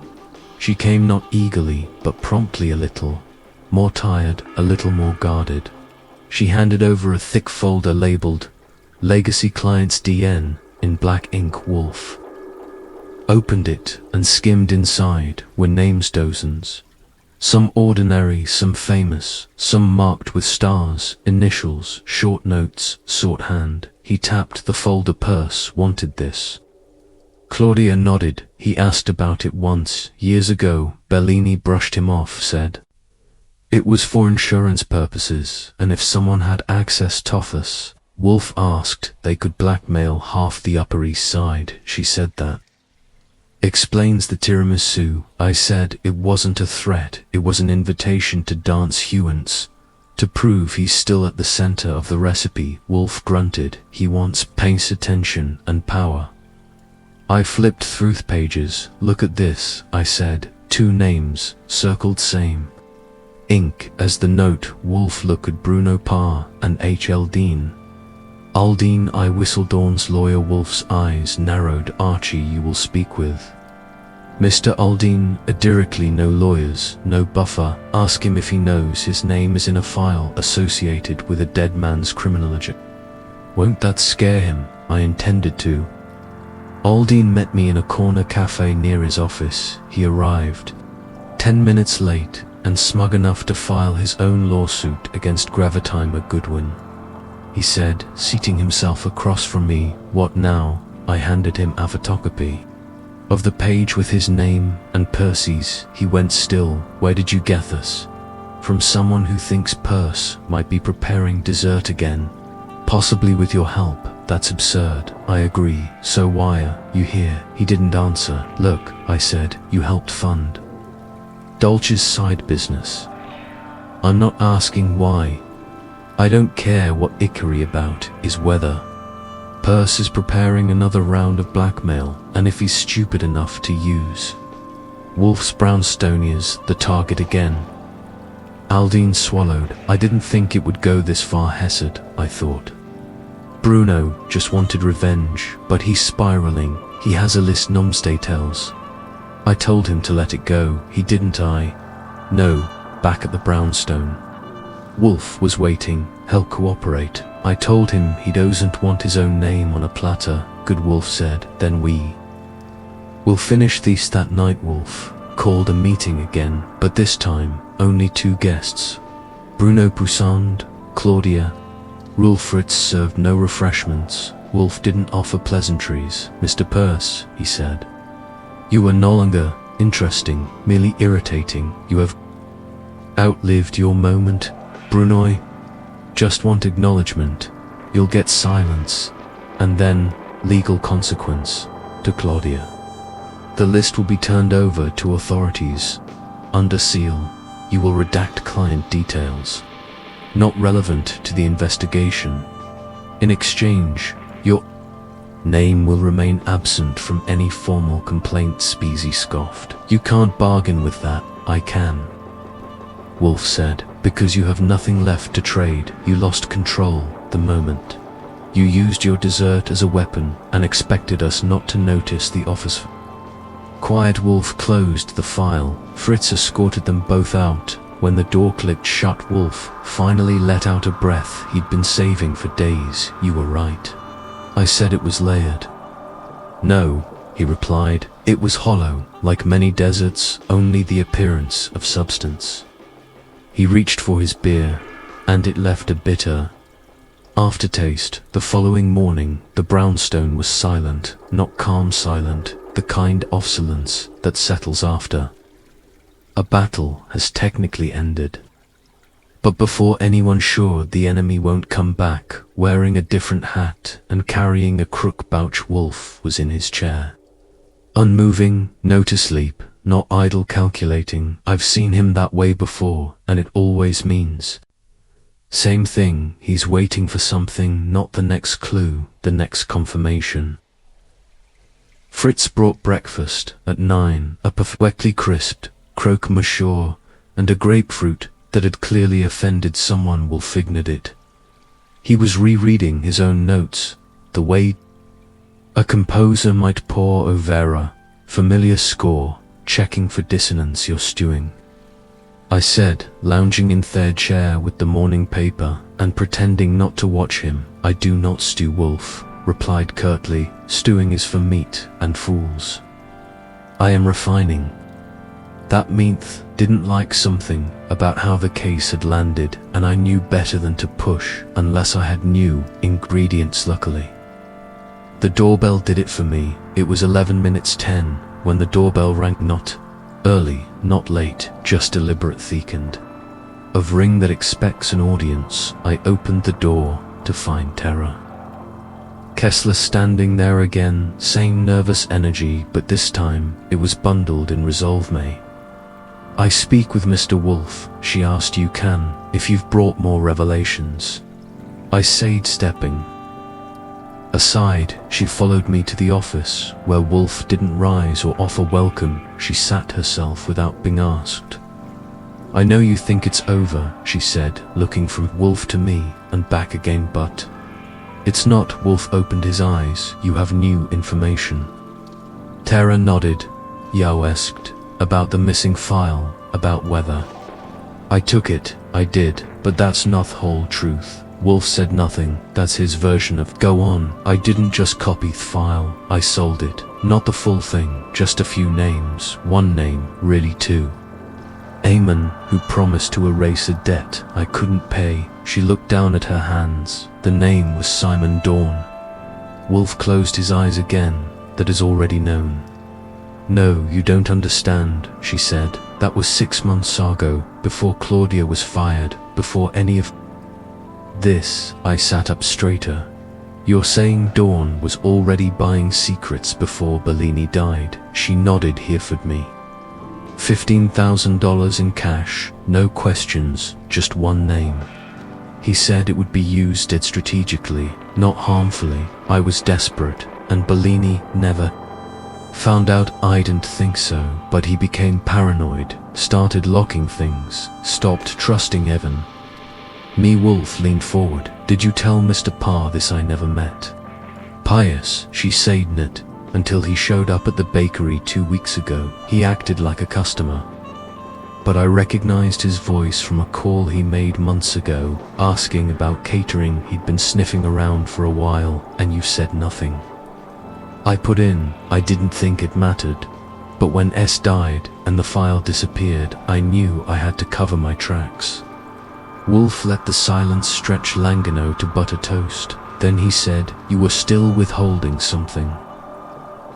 She came not eagerly, but promptly, a little more tired, a little more guarded. She handed over a thick folder labeled Legacy Clients DN in black ink. Wolfe opened it and skimmed. Inside were names, dozens. Some ordinary, some famous, some marked with stars, initials, short notes, shorthand. He tapped the folder. Purse wanted this. Claudia nodded. He asked about it once, years ago. Bellini brushed him off, said it was for insurance purposes, and if someone had access to us, Wolfe asked, they could blackmail half the Upper East Side. She said that explains the tiramisu. I said it wasn't a threat, it was an invitation to dance Hewens, to prove he's still at the center of the recipe. Wolfe grunted. He wants pace, attention, and power. I flipped through the pages. Look at this, I said. 2 names, circled same ink as the note. Wolfe looked at Bruno Parr and H. Aldine. Aldine, I whistled. Dawn's lawyer. Wolfe's eyes narrowed. Archie, you will speak with Mr. Aldine, directly, no lawyers, no buffer. Ask him if he knows his name is in a file associated with a dead man's criminology. Won't that scare him? I intended to. Aldine met me in a corner cafe near his office. He arrived 10 minutes late and smug enough to file his own lawsuit against Archie Goodwin. He said, seating himself across from me. What now? I handed him a photocopy of the page with his name and Percy's. He went still. Where did you get this? From someone who thinks Percy might be preparing dessert again. Possibly with your help. That's absurd. I agree. So why are you here? He didn't answer. Look, I said, you helped fund Dolce's side business. I'm not asking why. I don't care what Ickery about is whether Percy is preparing another round of blackmail, and if he's stupid enough to use Wolfe's brownstoniers, the target again. Aldine swallowed. I didn't think it would go this far, Hesed, I thought. Bruno just wanted revenge, but he's spiraling. He has a list tells. I told him to let it go. He didn't. No, back at the brownstone. Wolfe was waiting. He'll cooperate. I told him he doesn't want his own name on a platter. Good, Wolfe said. Then we'll finish this that night. Wolfe called a meeting again, but this time only 2 guests. Bruno Poussin, Claudia. Rule Fritz served no refreshments. Wolfe didn't offer pleasantries. Mr. Percy, he said, you are no longer interesting, merely irritating. You have outlived your moment. Bruno, just want acknowledgement. You'll get silence, and then legal consequence. To Claudia. The list will be turned over to authorities. Under seal, you will redact client details not relevant to the investigation. In exchange, your name will remain absent from any formal complaint. Speasy scoffed. You can't bargain with that. I can, Wolfe said, because you have nothing left to trade. You lost control the moment you used your dessert as a weapon and expected us not to notice the office. Quiet. Wolfe closed the file. Fritz escorted them both out. When the door clicked shut, Wolfe finally let out a breath he'd been saving for days. You were right. I said it was layered. No, he replied. It was hollow, like many deserts, only the appearance of substance. He reached for his beer, and it left a bitter aftertaste. The following morning, the brownstone was silent, not calm silent, the kind of silence that settles after a battle has technically ended. But before anyone sure the enemy won't come back, wearing a different hat and carrying a crook pouch, Wolfe was in his chair. Unmoving, no to sleep, not idle calculating. I've seen him that way before, and it always means same thing. He's waiting for something, not the next clue, the next confirmation. Fritz brought breakfast at 9, a perfectly crisped croque monsieur and a grapefruit that had clearly offended someone. Wolfe ignored it. He was rereading his own notes, the way a composer might pour over a familiar score, checking for dissonance. You're stewing, I said, lounging in third chair with the morning paper and pretending not to watch him. I do not stew, Wolfe replied curtly. Stewing is for meat and fools. I am refining. That meat didn't like something about how the case had landed, and I knew better than to push unless I had new ingredients. Luckily, the doorbell did it for me. It was 11 minutes 10 when the doorbell rang. Not early, not late, just deliberate, thickened of ring that expects an audience. I opened the door to find Terra Kessler standing there again, same nervous energy, but this time it was bundled in resolve. May I speak with Mr. Wolfe? She asked. You can, if you've brought more revelations, I said, stepping aside. She followed me to the office, where Wolfe didn't rise or offer welcome. She sat herself without being asked. I know you think it's over, she said, looking from Wolfe to me and back again, but it's not. Wolfe opened his eyes. You have new information. Terra nodded. Yao asked. About the missing file, about whether I took it. I did, but that's not the whole truth. Wolfe said nothing. That's his version of go on. I didn't just copy the file, I sold it. Not the full thing, just a few names. One name, really two. Eamon, who promised to erase a debt I couldn't pay. She looked down at her hands. The name was Simon Dawn. Wolfe closed his eyes again. That is already known. No, you don't understand, she said. That was 6 months ago, before Claudia was fired, before any of this. I sat up straighter. You're saying Dawn was already buying secrets before Bellini died? She nodded. He offered me $15,000 in cash, no questions, just one name. He said it would be used strategically, not harmfully. I was desperate, and Bellini never found out. I didn't think so, but he became paranoid, started locking things, stopped trusting Evan. Me. Wolfe leaned forward. Did you tell Mr. Parr this? I never met Pius, she said it, until he showed up at the bakery 2 weeks ago. He acted like a customer, but I recognized his voice from a call he made months ago, asking about catering. He'd been sniffing around for a while, and you said nothing. I put in, I didn't think it mattered. But when S died, and the file disappeared, I knew I had to cover my tracks. Wolfe let the silence stretch. Langano to butter toast. Then he said, you were still withholding something.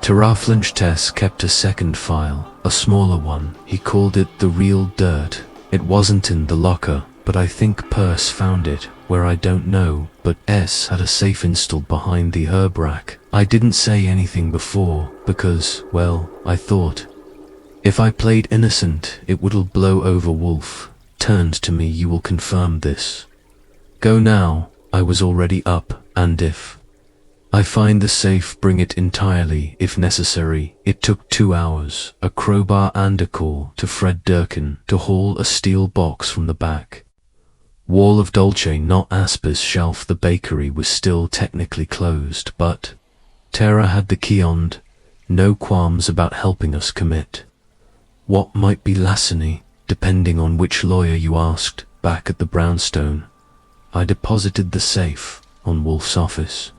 Terraflinch kept a second file, a smaller one. He called it the real dirt. It wasn't in the locker, but I think Perce found it, where I don't know, but S had a safe installed behind the herb rack. I didn't say anything before, because, well, I thought if I played innocent, it would blow over. Wolfe turned to me. You will confirm this. Go now. I was already up, and if I find the safe, bring it entirely, if necessary. It took 2 hours, a crowbar and a call to Fred Durkin to haul a steel box from the back wall of Dolce not Asper's shelf. The bakery was still technically closed, but Tara had the key and no qualms about helping us commit what might be larceny, depending on which lawyer you asked. Back at the brownstone, I deposited the safe on Wolfe's office.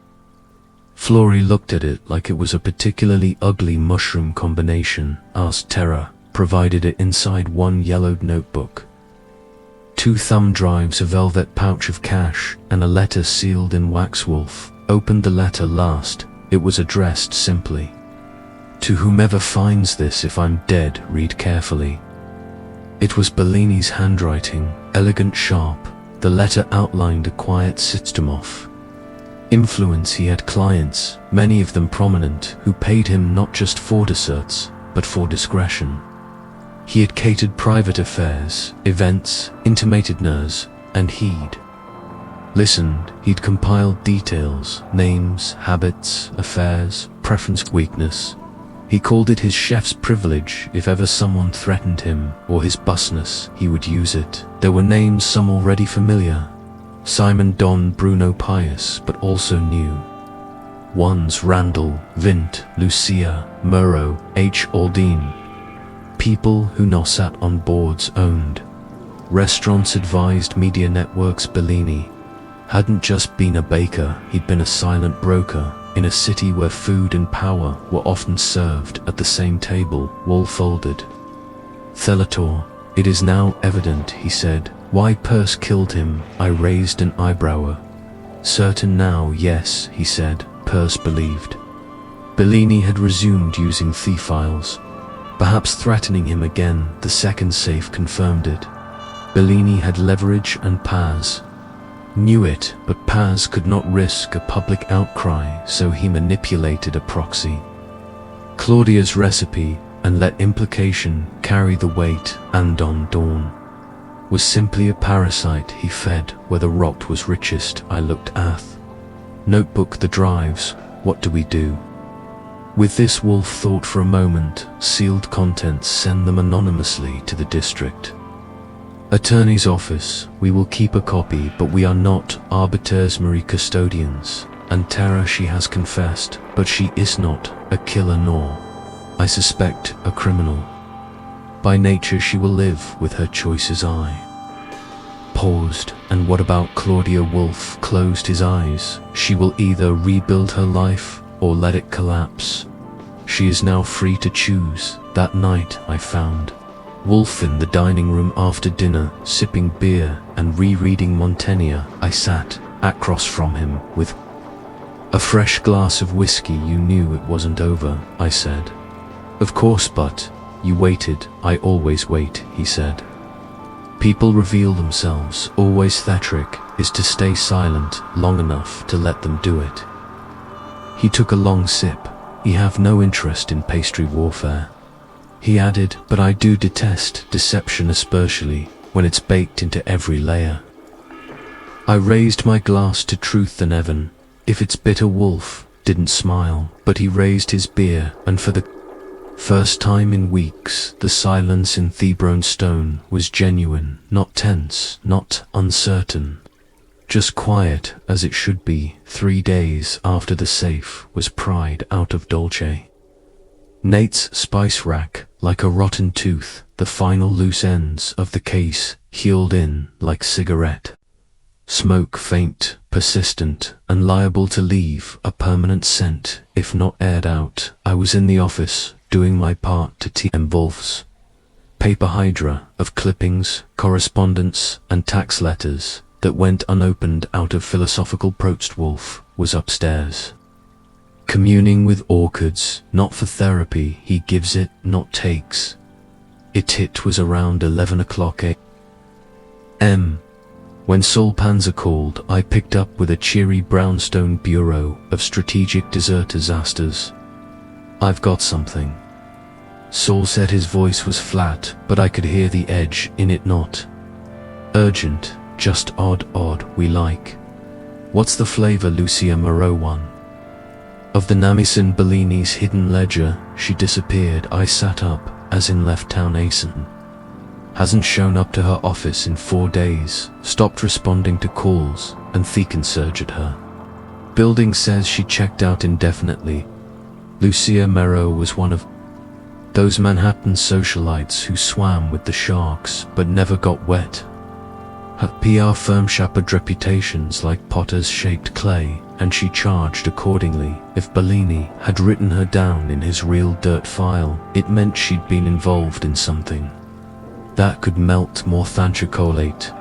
Florrie looked at it like it was a particularly ugly mushroom combination. Asked Tara, provided it inside one yellowed notebook, 2 thumb drives, a velvet pouch of cash, and a letter sealed in wax. Wolfe opened the letter last. It was addressed simply, to whomever finds this. If I'm dead, read carefully. It was Bellini's handwriting, elegant, sharp. The letter outlined a quiet system of influence. He had clients, many of them prominent, who paid him not just for desserts, but for discretion. He had catered private affairs, events, intimated nurse, and he'd listened. He'd compiled details, names, habits, affairs, preference, weakness. He called it his chef's privilege. If ever someone threatened him, or his busness, he would use it. There were names, some already familiar. Simon, Don, Bruno, Pius, but also new ones. Randall, Vint, Lucia, Murrow, H. Aldine. People who now sat on boards, owned restaurants, advised media networks. Bellini hadn't just been a baker, he'd been a silent broker in a city where food and power were often served at the same table. Wolfe folded. Thelator, it is now evident, he said, why Perce killed him. I raised an eyebrow. Certain now? Yes, he said. Perce believed Bellini had resumed using thief files, perhaps threatening him again. The second safe confirmed it. Bellini had leverage, and Paz knew it, but Paz could not risk a public outcry, so he manipulated a proxy, Claudia's recipe, and let implication carry the weight. And on Dawn was simply a parasite he fed where the rot was richest. I looked at notebook, the drives. What do we do with this? Wolfe thought for a moment. Sealed contents, send them anonymously to the district attorney's office. We will keep a copy, but we are not arbiters, Marie custodians. And Tara, she has confessed, but she is not a killer nor I suspect a criminal. By nature she will live with her choices. I paused. And what about Claudia? Wolfe closed his eyes. She will either rebuild her life or let it collapse. She is now free to choose. That night I found Wolfe in the dining room after dinner, sipping beer and rereading Montaigne. I sat across from him with a fresh glass of whiskey. You knew it wasn't over, I said. Of course, but you waited. I always wait, he said. People reveal themselves. Always theatric is to stay silent long enough to let them do it. He took a long sip. I have no interest in pastry warfare. He added, but I do detest deception, especially when it's baked into every layer. I raised my glass to truth and Evan. If it's bitter. Wolfe didn't smile, but he raised his beer, and for the first time in weeks, the silence in Thebron Stone was genuine, not tense, not uncertain. Just quiet as it should be. 3 days after the safe was pried out of Dolce Nate's spice rack, like a rotten tooth, the final loose ends of the case healed in like cigarette smoke, faint, persistent, and liable to leave a permanent scent if not aired out. I was in the office, doing my part to T.M. Wolfe's paper hydra of clippings, correspondence, and tax letters that went unopened out of philosophical Proust. Wolfe was upstairs, communing with orchids, not for therapy. He gives it, not takes it. It was around 11 o'clock a.m. when Sol Panza called. I picked up with a cheery brownstone bureau of strategic disasters. I've got something, Sol said. His voice was flat, but I could hear the edge in it. Not urgent, just odd. We like. What's the flavor? Lucia Moreau. One of the Namisan Bellini's hidden ledger. She disappeared. I sat up, as in left town. Asen hasn't shown up to her office in 4 days, stopped responding to calls, and Thekin surge at her building says she checked out indefinitely. Lucia Moreau was one of those Manhattan socialites who swam with the sharks but never got wet. Her PR firm shattered reputations like potters shaped clay, and she charged accordingly. If Bellini had written her down in his real dirt file, it meant she'd been involved in something that could melt more than chocolate.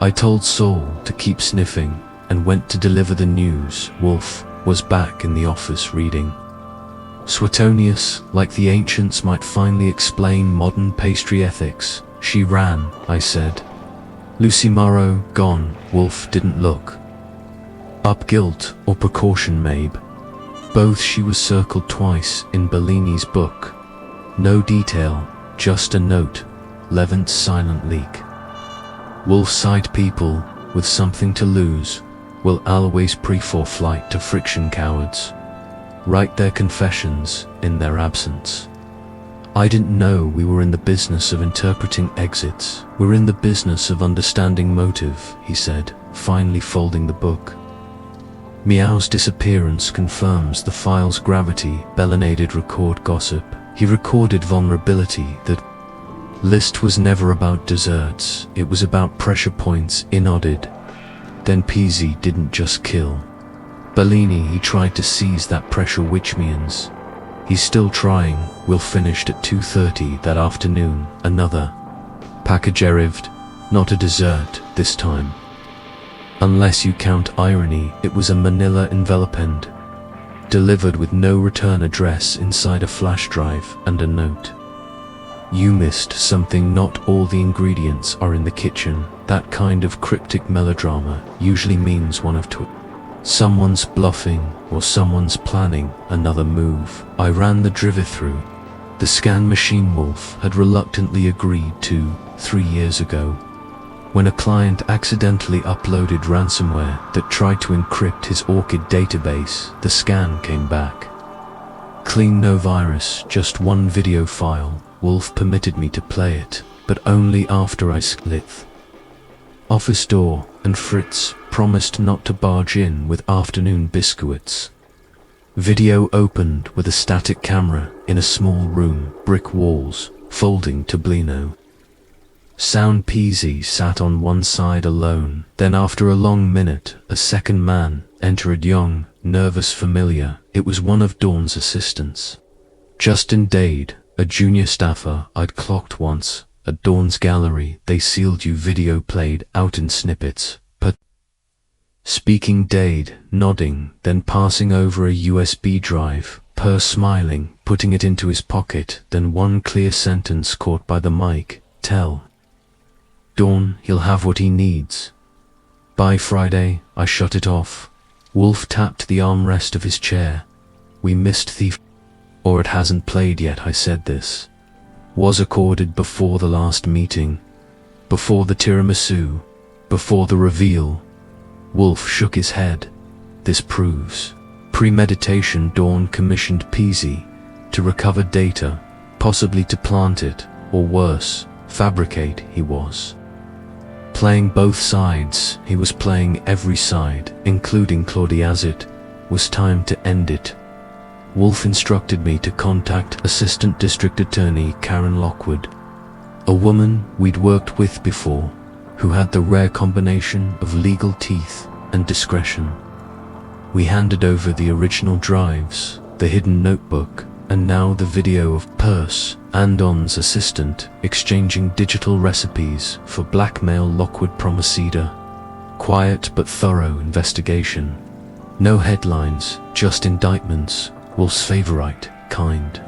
I told Sol to keep sniffing and went to deliver the news. Wolfe was back in the office reading Suetonius, like the ancients might finally explain modern pastry ethics. She ran, I said. Lucy Morrow gone. Wolfe didn't look up. Guilt or precaution, maybe both. She was circled twice in Bellini's book. No detail, just a note. Levant's silent leak. Wolfe sighed. People with something to lose will always prefer flight to friction. Cowards write their confessions in their absence. I didn't know we were in the business of interpreting exits. We're in the business of understanding motive, he said, finally folding the book. Meow's disappearance confirms the file's gravity. Bellinated record gossip. He recorded vulnerability. That list was never about desserts, it was about pressure points. Nodded. Then Peasy didn't just kill Bellini, he tried to seize that pressure, which means he's still trying. Will finished at 2:30 that afternoon. Another package arrived, not a dessert this time. Unless you count irony, it was a manila envelope and delivered with no return address inside a flash drive and a note. You missed something. Not all the ingredients are in the kitchen. That kind of cryptic melodrama usually means one of two. Someone's bluffing or someone's planning another move. I ran the drive-through. The scan machine. Wolfe had reluctantly agreed to 3 years ago, when a client accidentally uploaded ransomware that tried to encrypt his Orchid database. The scan came back clean, no virus, just one video file. Wolfe permitted me to play it, but only after I slit office door, and Fritz promised not to barge in with afternoon biscuits. Video opened with a static camera in a small room, brick walls, folding to Blino. Sound Peasy sat on one side alone. Then after a long minute, a second man entered, young, nervous, familiar. It was one of Dawn's assistants. Justin Dade, a junior staffer I'd clocked once. At Dawn's gallery, they sealed you video played out in snippets. Speaking Dade, nodding, then passing over a USB drive, smiling, putting it into his pocket, then one clear sentence caught by the mic. Tell Dawn he'll have what he needs. By Friday, I shut it off. Wolfe tapped the armrest of his chair. We missed Thief. Or it hasn't played yet, I said this. Was accorded before the last meeting. Before the tiramisu. Before the reveal. Wolfe shook his head. This proves premeditation. Dawn commissioned Peasy to recover data, possibly to plant it, or worse, fabricate. He was playing both sides. He was playing every side, including Claudia's. It was time to end it. Wolfe instructed me to contact Assistant District Attorney Karen Lockwood, a woman we'd worked with before, who had the rare combination of legal teeth and discretion. We handed over the original drives, the hidden notebook, and now the video of Purse and Dawn's assistant exchanging digital recipes for blackmail. Lockwood promisida. Quiet but thorough investigation. No headlines, just indictments, Wolfe's favorite kind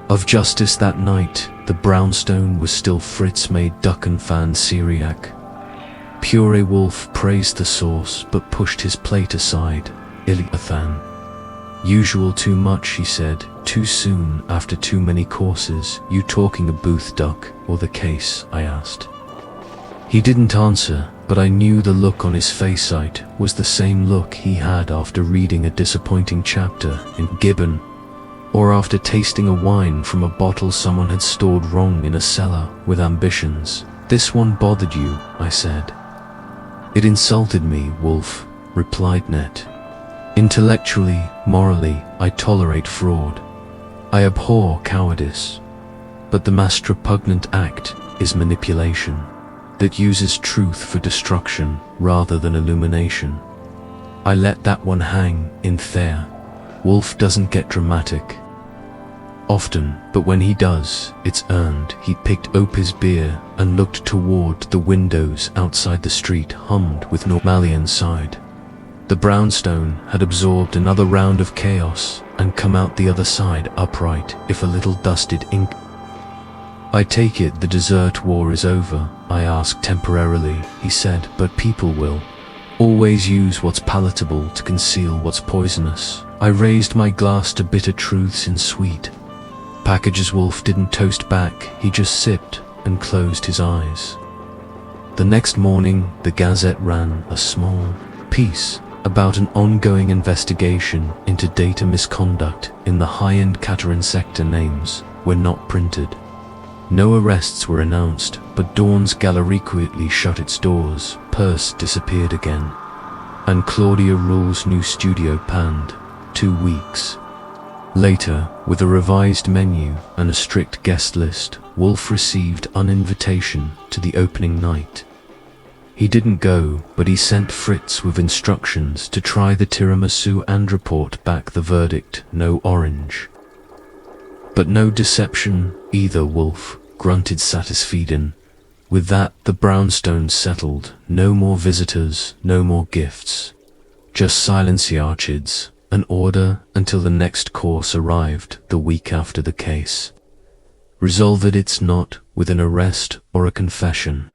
of justice. That night, the brownstone was still Fritz-made duck and fan Syriac puree. Wolfe praised the sauce but pushed his plate aside. Iliathan. Usual too much, he said. Too soon after too many courses. You talking a booth duck or the case? I asked. He didn't answer, but I knew the look on his face. It was the same look he had after reading a disappointing chapter in Gibbon, or after tasting a wine from a bottle someone had stored wrong in a cellar with ambitions. This one bothered you, I said. It insulted me, Wolfe replied. Net. Intellectually, morally, I tolerate fraud. I abhor cowardice. But the most repugnant act is manipulation that uses truth for destruction rather than illumination. I let that one hang in there. Wolfe doesn't get dramatic often, but when he does, it's earned. He picked up his beer and looked toward the windows outside. The street hummed with normality inside. The brownstone had absorbed another round of chaos and come out the other side upright, if a little dusted ink. I take it the dessert war is over? I asked temporarily. He said, but people will always use what's palatable to conceal what's poisonous. I raised my glass to bitter truths in sweet packages. Wolfe didn't toast back, he just sipped and closed his eyes. The next morning, the Gazette ran a small piece about an ongoing investigation into data misconduct in the high-end catering sector. Names were not printed. No arrests were announced, but Dawn's gallery quietly shut its doors. Purse disappeared again, and Claudia Rule's new studio panned. 2 weeks later, with a revised menu and a strict guest list, Wolfe received an invitation to the opening night. He didn't go, but he sent Fritz with instructions to try the tiramisu and report back the verdict. No orange. But no deception either, Wolfe grunted satisfied. With that, the brownstone settled. No more visitors, no more gifts. Just silence, Archids, an order until the next course arrived the week after the case. Resolved it's not with an arrest or a confession,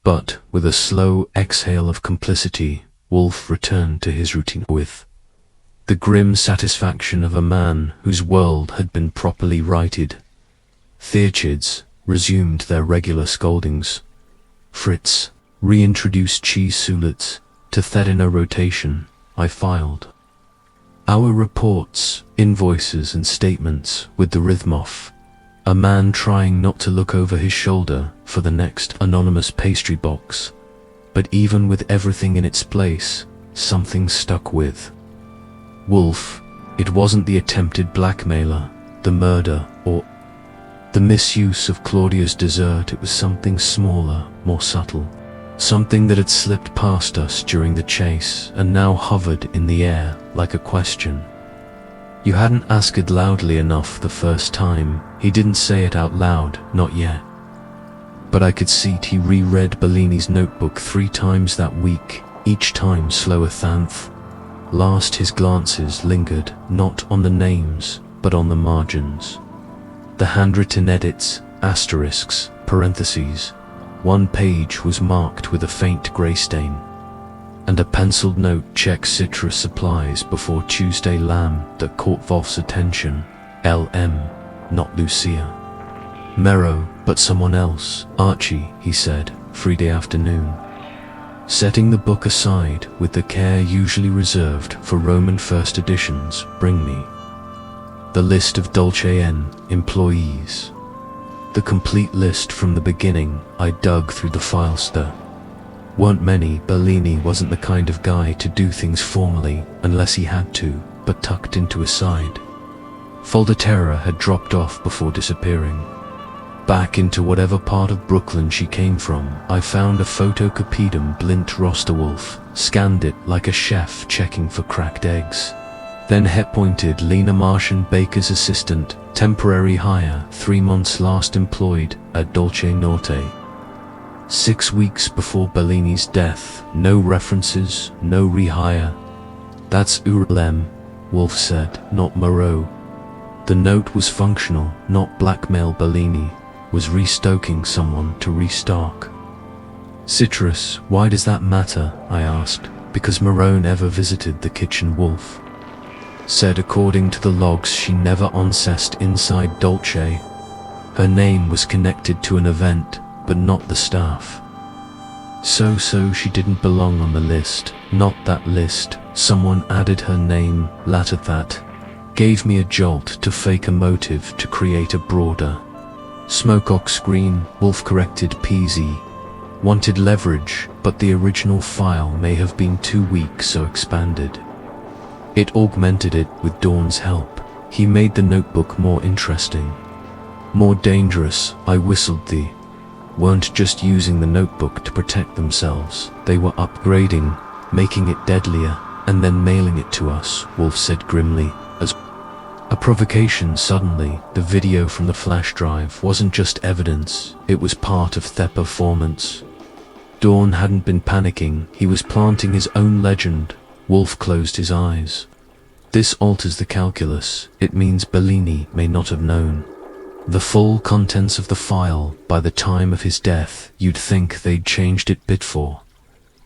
but with a slow exhale of complicity. Wolfe returned to his routine with the grim satisfaction of a man whose world had been properly righted. Theachids resumed their regular scoldings. Fritz reintroduced cheese soulets to that in a rotation. I filed our reports, invoices and statements with the rhythm off, a man trying not to look over his shoulder for the next anonymous pastry box. But even with everything in its place, something stuck with Wolfe. It wasn't the attempted blackmailer, the murder, or the misuse of Claudia's dessert. It was something smaller, more subtle. Something that had slipped past us during the chase and now hovered in the air like a question. You hadn't asked it loudly enough the first time. He didn't say it out loud, not yet. But I could see he reread Bellini's notebook 3 times that week, each time slower thanth. Last his glances lingered, not on the names, but on the margins. The handwritten edits, asterisks, parentheses. One page was marked with a faint grey stain, and a penciled note: check citrus supplies before Tuesday lamb, that caught Wolfe's attention. LM, not Lucia. Nero, but someone else. Archie, he said, Friday afternoon. Setting the book aside with the care usually reserved for Roman first editions, bring me the list of Dolce N employees. The complete list from the beginning. I dug through the filester. Weren't many. Bellini wasn't the kind of guy to do things formally unless he had to, but tucked into his side. Folderterra had dropped off before disappearing. Back into whatever part of Brooklyn she came from, I found a photocopiedum Blint Rosterwolf, scanned it like a chef checking for cracked eggs. Then pointed Lena Martian, baker's assistant, temporary hire, 3 months last employed at Dolce Norte. 6 weeks before Bellini's death, no references, no rehire. That's Urlem, Wolfe said, not Moreau. The note was functional, not blackmail. Bellini was restoking someone to restock. Citrus, why does that matter? I asked. Because Moreau never visited the kitchen. Wolfe said according to the logs she never onsessed inside Dolce. Her name was connected to an event, but not the staff. So she didn't belong on the list. Not that list. Someone added her name later. That gave me a jolt to fake a motive to create a broader smokeox screen. Wolfe corrected. PZ wanted leverage, but the original file may have been too weak, so expanded. It augmented it with Dawn's help. He made the notebook more interesting, more dangerous. I whistled. They weren't just using the notebook to protect themselves. They were upgrading, making it deadlier, and then mailing it to us, Wolfe said grimly, as a provocation. Suddenly, the video from the flash drive wasn't just evidence, it was part of the performance. Dawn hadn't been panicking, he was planting his own legend. Wolfe closed his eyes. This alters the calculus. It means Bellini may not have known the full contents of the file by the time of his death. You'd think they'd changed it bit for.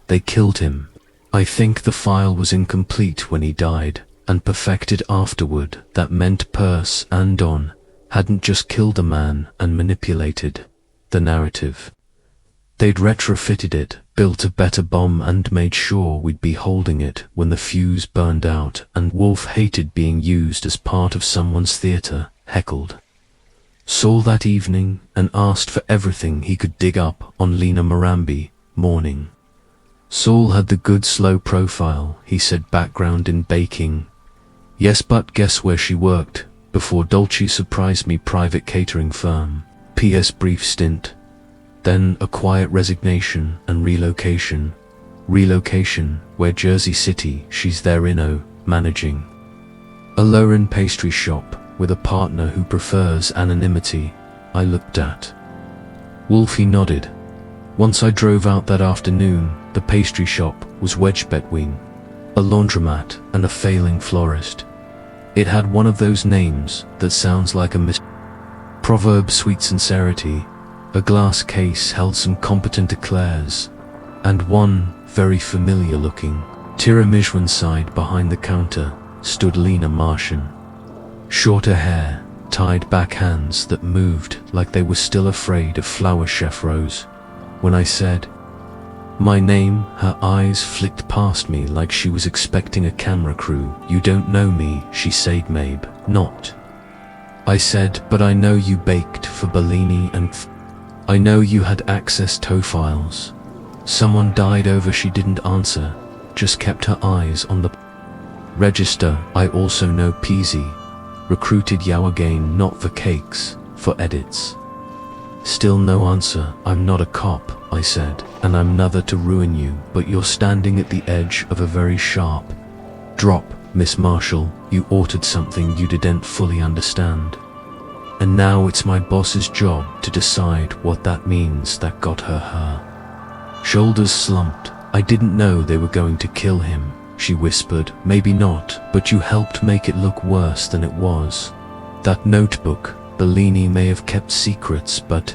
They killed him. I think the file was incomplete when he died, and perfected afterward. That meant Peirce and Don hadn't just killed a man and manipulated the narrative. They'd retrofitted it, built a better bomb, and made sure we'd be holding it when the fuse burned out. And Wolfe hated being used as part of someone's theater. Heckled Saul that evening and asked for everything he could dig up on Lena Morambi. Morning. Saul had the good slow profile, he said. Background in baking. Yes, but guess where she worked before Dolce surprised me? Private catering firm. P.S. brief stint. Then a quiet resignation and relocation. Relocation, where? Jersey City. She's there managing a low-end pastry shop with a partner who prefers anonymity. I looked at Wolfe. He nodded. Once I drove out that afternoon, the pastry shop was wedged between a laundromat and a failing florist. It had one of those names that sounds like a proverb: sweet sincerity. A glass case held some competent eclairs, and one very familiar-looking tiramisu. Inside, behind the counter, stood Lena Martian. Shorter hair, tied back hands that moved like they were still afraid of flour. Chef rose. When I said my name, her eyes flicked past me like she was expecting a camera crew. You don't know me, she said. Maybe not. I said, but I know you baked for Bellini and I know you had access to files. Someone died over. She didn't answer, just kept her eyes on the Register. I also know Peasy. Recruited Yao again, not for cakes, for edits. Still no answer. I'm not a cop, I said, and I'm neither to ruin you, but you're standing at the edge of a very sharp drop, Miss Marshall. You ordered something you didn't fully understand. And now it's my boss's job to decide what that means. That got her shoulders slumped. I didn't know they were going to kill him, she whispered. Maybe not, but you helped make it look worse than it was. That notebook, Bellini may have kept secrets, but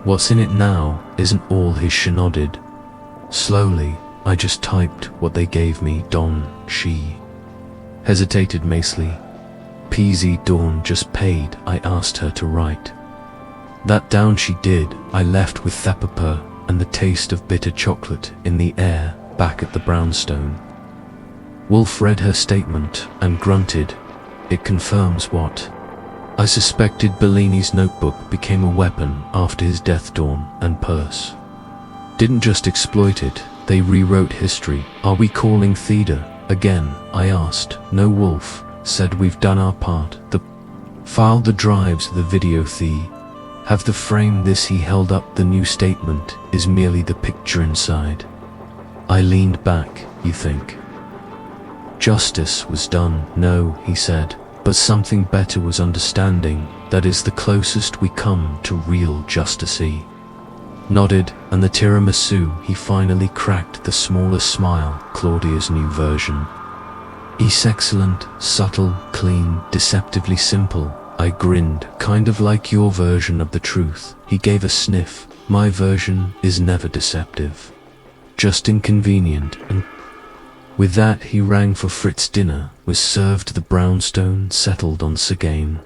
what's in it now isn't all his. She nodded. Slowly, I just typed what they gave me. Don, she hesitated macely. Peasy. Dawn just paid. I asked her to write that down. She did. I left with thapapa and the taste of bitter chocolate in the air back at the brownstone. Wolfe read her statement and grunted. It confirms what I suspected. Bellini's notebook became a weapon after his death. Dawn and Purse didn't just exploit it, they rewrote history. Are we calling Theda again? I asked. No, Wolfe said, we've done our part. The file, the drives, the video, have the frame. This, he held up the new statement, is merely the picture inside. I leaned back. You think justice was done? No, he said, but something better was. Understanding. That is the closest we come to real justice. He nodded. And the tiramisu? He finally cracked the smallest smile. Claudia's new version. It's excellent, subtle, clean, deceptively simple. I grinned. Kind of like your version of the truth. He gave a sniff. My version is never deceptive, just inconvenient. And with that he rang for Fritz. Dinner was served. The brownstone settled on Again.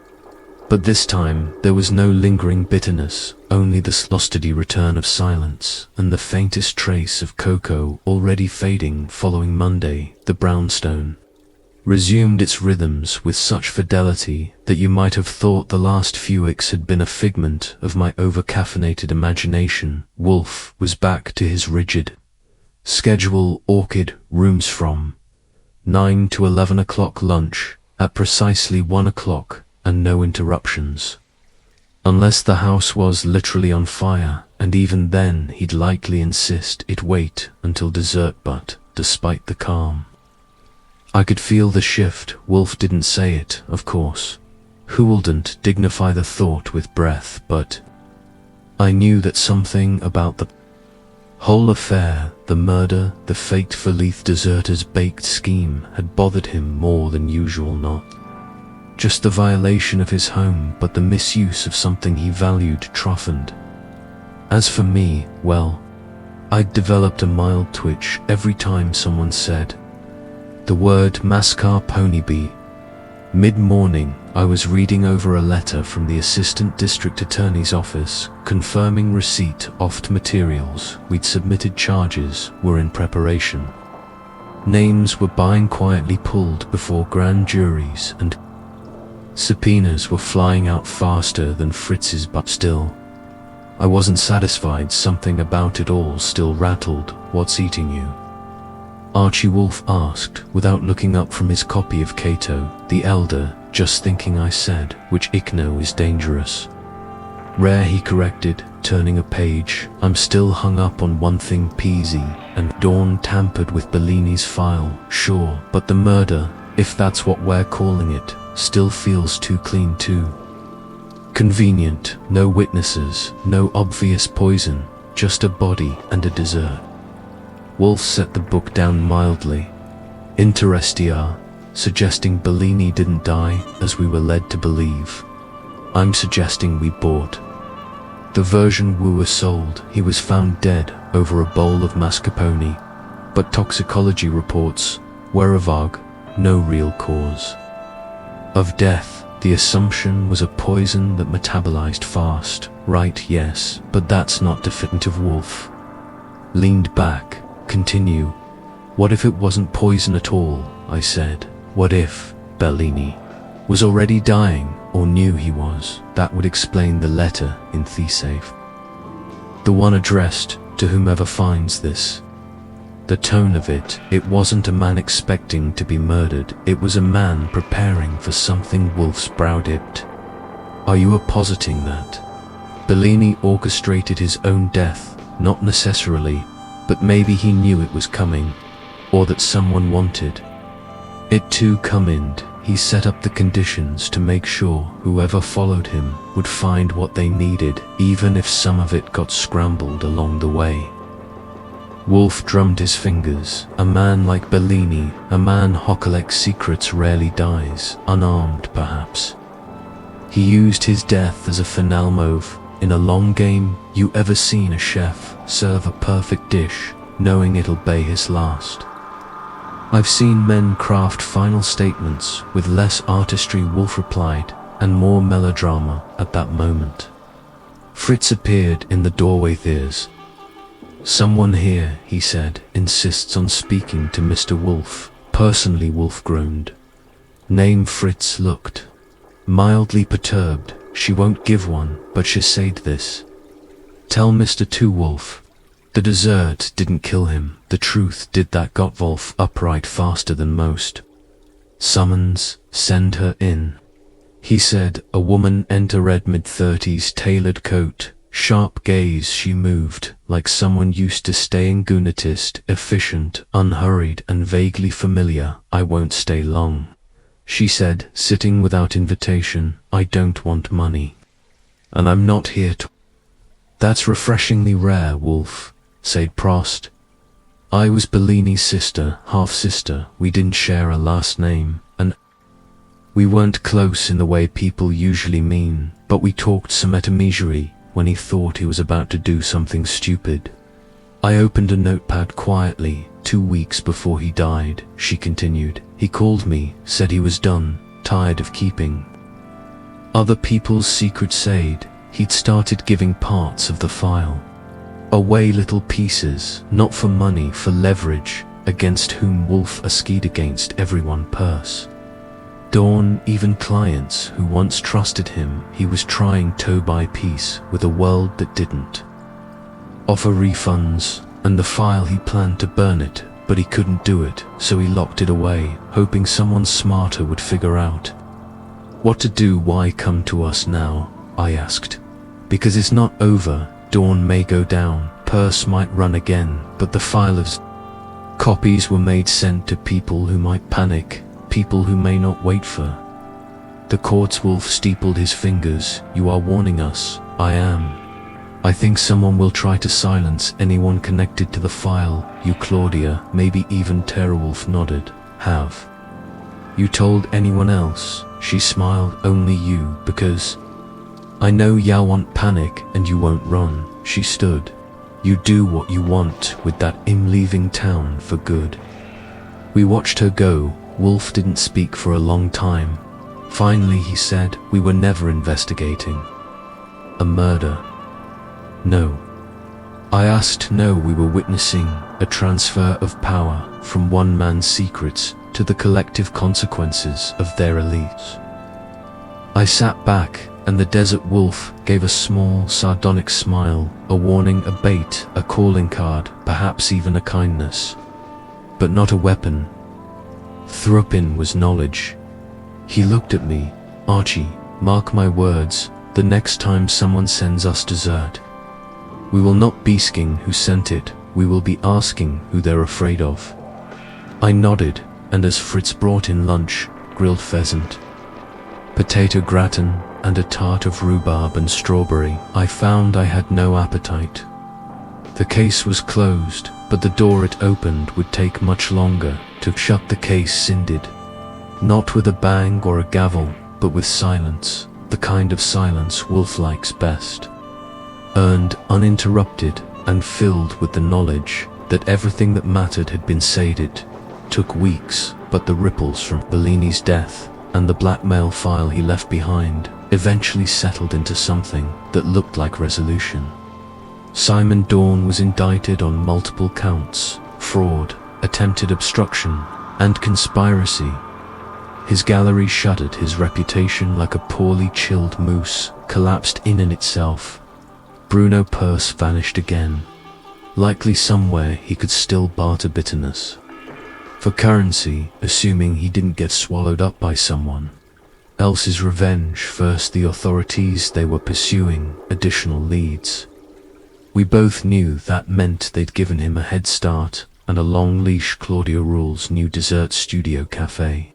But this time there was no lingering bitterness, only the slosty return of silence, and the faintest trace of cocoa already fading. Following Monday, the brownstone resumed its rhythms with such fidelity that you might have thought the last few weeks had been a figment of my over-caffeinated imagination. Wolfe was back to his rigid schedule. Orchid rooms from 9 to 11 o'clock, lunch at precisely 1 o'clock, and no interruptions. Unless the house was literally on fire, and even then he'd likely insist it wait until dessert. But despite the calm, I could feel the shift. Wolfe didn't say it, of course. Who wouldn't dignify the thought with breath? But I knew that something about the whole affair, the murder, the fate for Leith deserters baked scheme, had bothered him more than usual. Not just the violation of his home, but the misuse of something he valued. Truffened. As for me, well, I'd developed a mild twitch every time someone said the word mascarpone. Mid-morning, I was reading over a letter from the Assistant District Attorney's office confirming receipt of materials we'd submitted. Charges were in preparation. Names were being quietly pulled before grand juries, and subpoenas were flying out faster than Fritz's. But still, I wasn't satisfied. Something about it all still rattled. What's eating you? Archie Wolfe asked, without looking up from his copy of Cato the Elder. Just thinking, I said, which Ichno is dangerous. Rare, he corrected, turning a page. I'm still hung up on one thing. Peasy and Dawn tampered with Bellini's file, sure, but the murder, if that's what we're calling it, still feels too clean, too convenient. No witnesses, no obvious poison, just a body and a dessert. Wolfe set the book down mildly. Interesting, suggesting Bellini didn't die, as we were led to believe. I'm suggesting we bought the version we were sold. He was found dead over a bowl of mascarpone, but toxicology reports were vague. No real cause of death. The assumption was a poison that metabolized fast. Right, yes, but that's not definitive. Wolfe leaned back. Continue. What if it wasn't poison at all? I said. What if Bellini was already dying, or knew he was? That would explain the letter in the safe, the one addressed to whomever finds this. The tone of it, it wasn't a man expecting to be murdered, it was a man preparing for something. Wolfe's brow dipped. Are you positing that Bellini orchestrated his own death? Not necessarily, but maybe he knew it was coming, or that someone wanted it to come in. He set up the conditions to make sure whoever followed him would find what they needed, even if some of it got scrambled along the way. Wolfe drummed his fingers. A man like Bellini, a man who collects secrets, rarely dies, unarmed perhaps. He used his death as a finale move in a long game. You ever seen a chef serve a perfect dish, knowing it'll be his last? I've seen men craft final statements with less artistry, Wolfe replied, and more melodrama at that moment. Fritz appeared in the doorway. There's someone here, he said, insists on speaking to Mr. Wolfe. Personally, Wolfe groaned. Name? Fritz looked mildly perturbed. She won't give one, but she said this. Tell Mr. to Wolfe. The dessert didn't kill him. The truth did. That got Wolfe upright faster than most. Summons, send her in, he said. A woman entered, mid-30s, tailored coat, sharp gaze. She moved like someone used to staying, gunatist, efficient, unhurried, and vaguely familiar. I won't stay long, she said, sitting without invitation. I don't want money, and I'm not here to. That's refreshingly rare, Wolfe said Prost. I was Bellini's sister, half-sister. We didn't share a last name, and we weren't close in the way people usually mean, but we talked some intermediary when he thought he was about to do something stupid. I opened a notepad quietly. 2 weeks before he died, she continued, he called me, said he was done, tired of keeping other people's secrets. Said he'd started giving parts of the file away, little pieces, not for money, for leverage, against whom Wolfe asked against everyone. Purse, Dawn, even clients who once trusted him. He was trying to buy peace with a world that didn't offer refunds, and the file, he planned to burn it, but he couldn't do it, so he locked it away, hoping someone smarter would figure out what to do. Why come to us now? I asked. Because it's not over. Dawn may go down, Purse might run again, but the file of copies were made, sent to people who might panic, people who may not wait for the courts. Wolfe steepled his fingers. You are warning us? I am. I think someone will try to silence anyone connected to the file. You, Claudia, maybe even Nero Wolfe nodded. Have you told anyone else? She smiled. Only you, because I know you won't panic and you won't run. She stood. You do what you want with that. I'm leaving town for good. We watched her go. Wolfe didn't speak for a long time. Finally he said, we were never investigating a murder. No. I asked. No, we were witnessing a transfer of power from one man's secrets to the collective consequences of their elites. I sat back, and the desert. Wolfe gave a small, sardonic smile, a warning, a bait, a calling card, perhaps even a kindness, but not a weapon. Thruppin was knowledge. He looked at me. Archie, mark my words, the next time someone sends us dessert, we will not be asking who sent it, we will be asking who they're afraid of. I nodded, and as Fritz brought in lunch, grilled pheasant, potato gratin, and a tart of rhubarb and strawberry, I found I had no appetite. The case was closed, but the door it opened would take much longer to shut. The case sinded, not with a bang or a gavel, but with silence, the kind of silence Wolfe likes best. Earned, uninterrupted, and filled with the knowledge that everything that mattered had been said. It took weeks, but the ripples from Bellini's death and the blackmail file he left behind eventually settled into something that looked like resolution. Simon Dawn was indicted on multiple counts: fraud, attempted obstruction, and conspiracy. His gallery shuddered. His reputation, like a poorly chilled moose, collapsed in itself. Bruno Purse vanished again. Likely somewhere he could still barter bitterness for currency, assuming he didn't get swallowed up by someone else's revenge. First, the authorities, they were pursuing additional leads. We both knew that meant they'd given him a head start and a long leash. Claudia Rule's new dessert studio cafe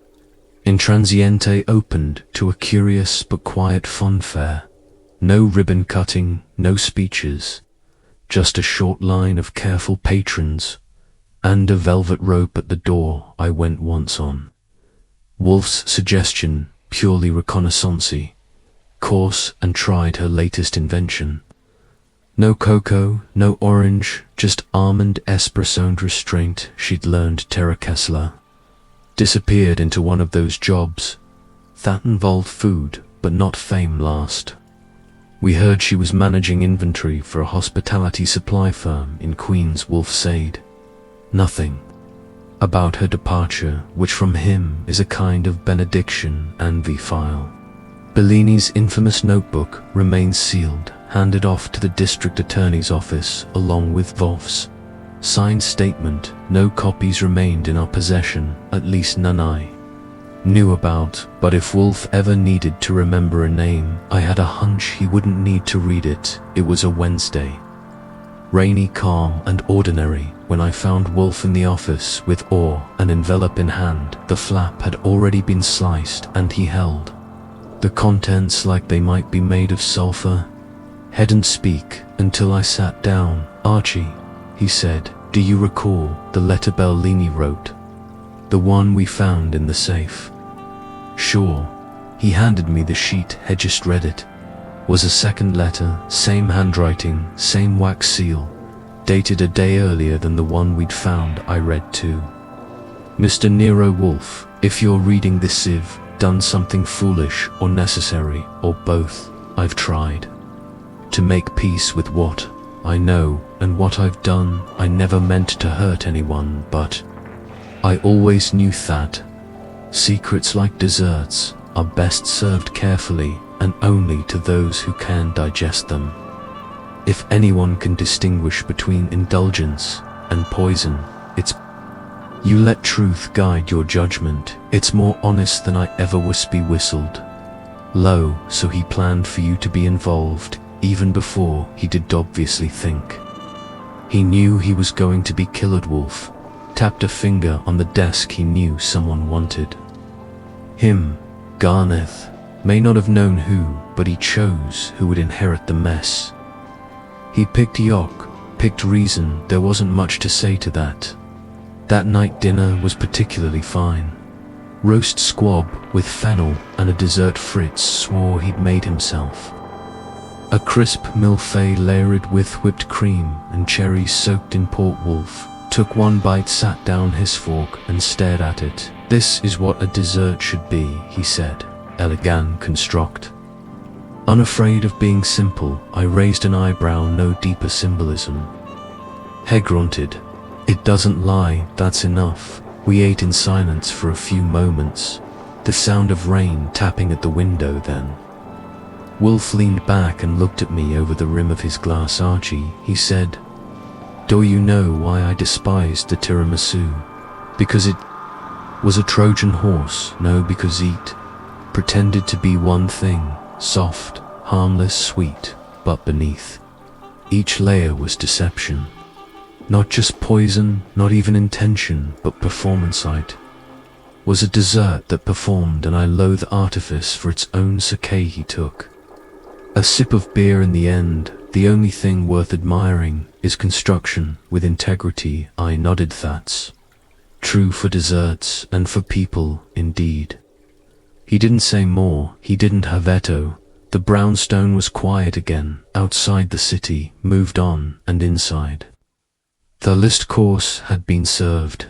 Intransiente opened to a curious but quiet fanfare. No ribbon cutting, no speeches, just a short line of careful patrons and a velvet rope at the door. I went once on Wolfe's suggestion, purely reconnaissance, course, and tried her latest invention. No cocoa, no orange, just almond espresso and restraint. She'd learned Terra Kessler. Disappeared into one of those jobs that involved food, but not fame last. We heard she was managing inventory for a hospitality supply firm in Queens. Wolfe said nothing about her departure, which from him is a kind of benediction and the file. Bellini's infamous notebook remains sealed, handed off to the district attorney's office along with Wolfe's signed statement. No copies remained in our possession, at least none I knew about, but if Wolfe ever needed to remember a name, I had a hunch he wouldn't need to read it. It was a Wednesday, rainy, calm, and ordinary, when I found Wolfe in the office with an envelope in hand. The flap had already been sliced, and he held the contents like they might be made of sulfur. Hadn't speak until I sat down. Archie, he said, do you recall the letter Bellini wrote? The one we found in the safe? Sure. He handed me the sheet. Had just read it. Was a second letter, same handwriting, same wax seal, dated a day earlier than the one we'd found. I read too. Mr. Nero Wolfe, if you're reading this, I've done something foolish or necessary, or both. I've tried to make peace with what I know and what I've done. I never meant to hurt anyone, but I always knew that secrets like desserts are best served carefully and only to those who can digest them. If anyone can distinguish between indulgence and poison, it's you. Let truth guide your judgment. It's more honest than I ever whistled. Lo, so he planned for you to be involved, even before he did obviously think. He knew he was going to be killed. Wolfe tapped a finger on the desk. He knew someone wanted him. Garneth may not have known who, but he chose who would inherit the mess. He picked York, picked reason. There wasn't much to say to that. That night dinner was particularly fine. Roast squab with fennel and a dessert Fritz swore he'd made himself. A crisp milfay layered with whipped cream and cherries soaked in port. Wolfe took one bite, sat down his fork and stared at it. This is what a dessert should be, he said. Elegant construct. Unafraid of being simple, I raised an eyebrow. No deeper symbolism. He grunted. It doesn't lie, that's enough. We ate in silence for a few moments. The sound of rain tapping at the window. Then Wolfe leaned back and looked at me over the rim of his glass. Archie, he said, do you know why I despised the tiramisu? Because it was a Trojan horse. No, because it pretended to be one thing, soft, harmless, sweet, but beneath each layer was deception. Not just poison, not even intention, but performance. It was a dessert that performed, and I loathe artifice for its own sake. He took a sip of beer. In the end, the only thing worth admiring is construction with integrity. I nodded. That's true for desserts and for people, indeed. He didn't say more. He didn't have veto. The brownstone was quiet again. Outside the city moved on, and inside the list course had been served.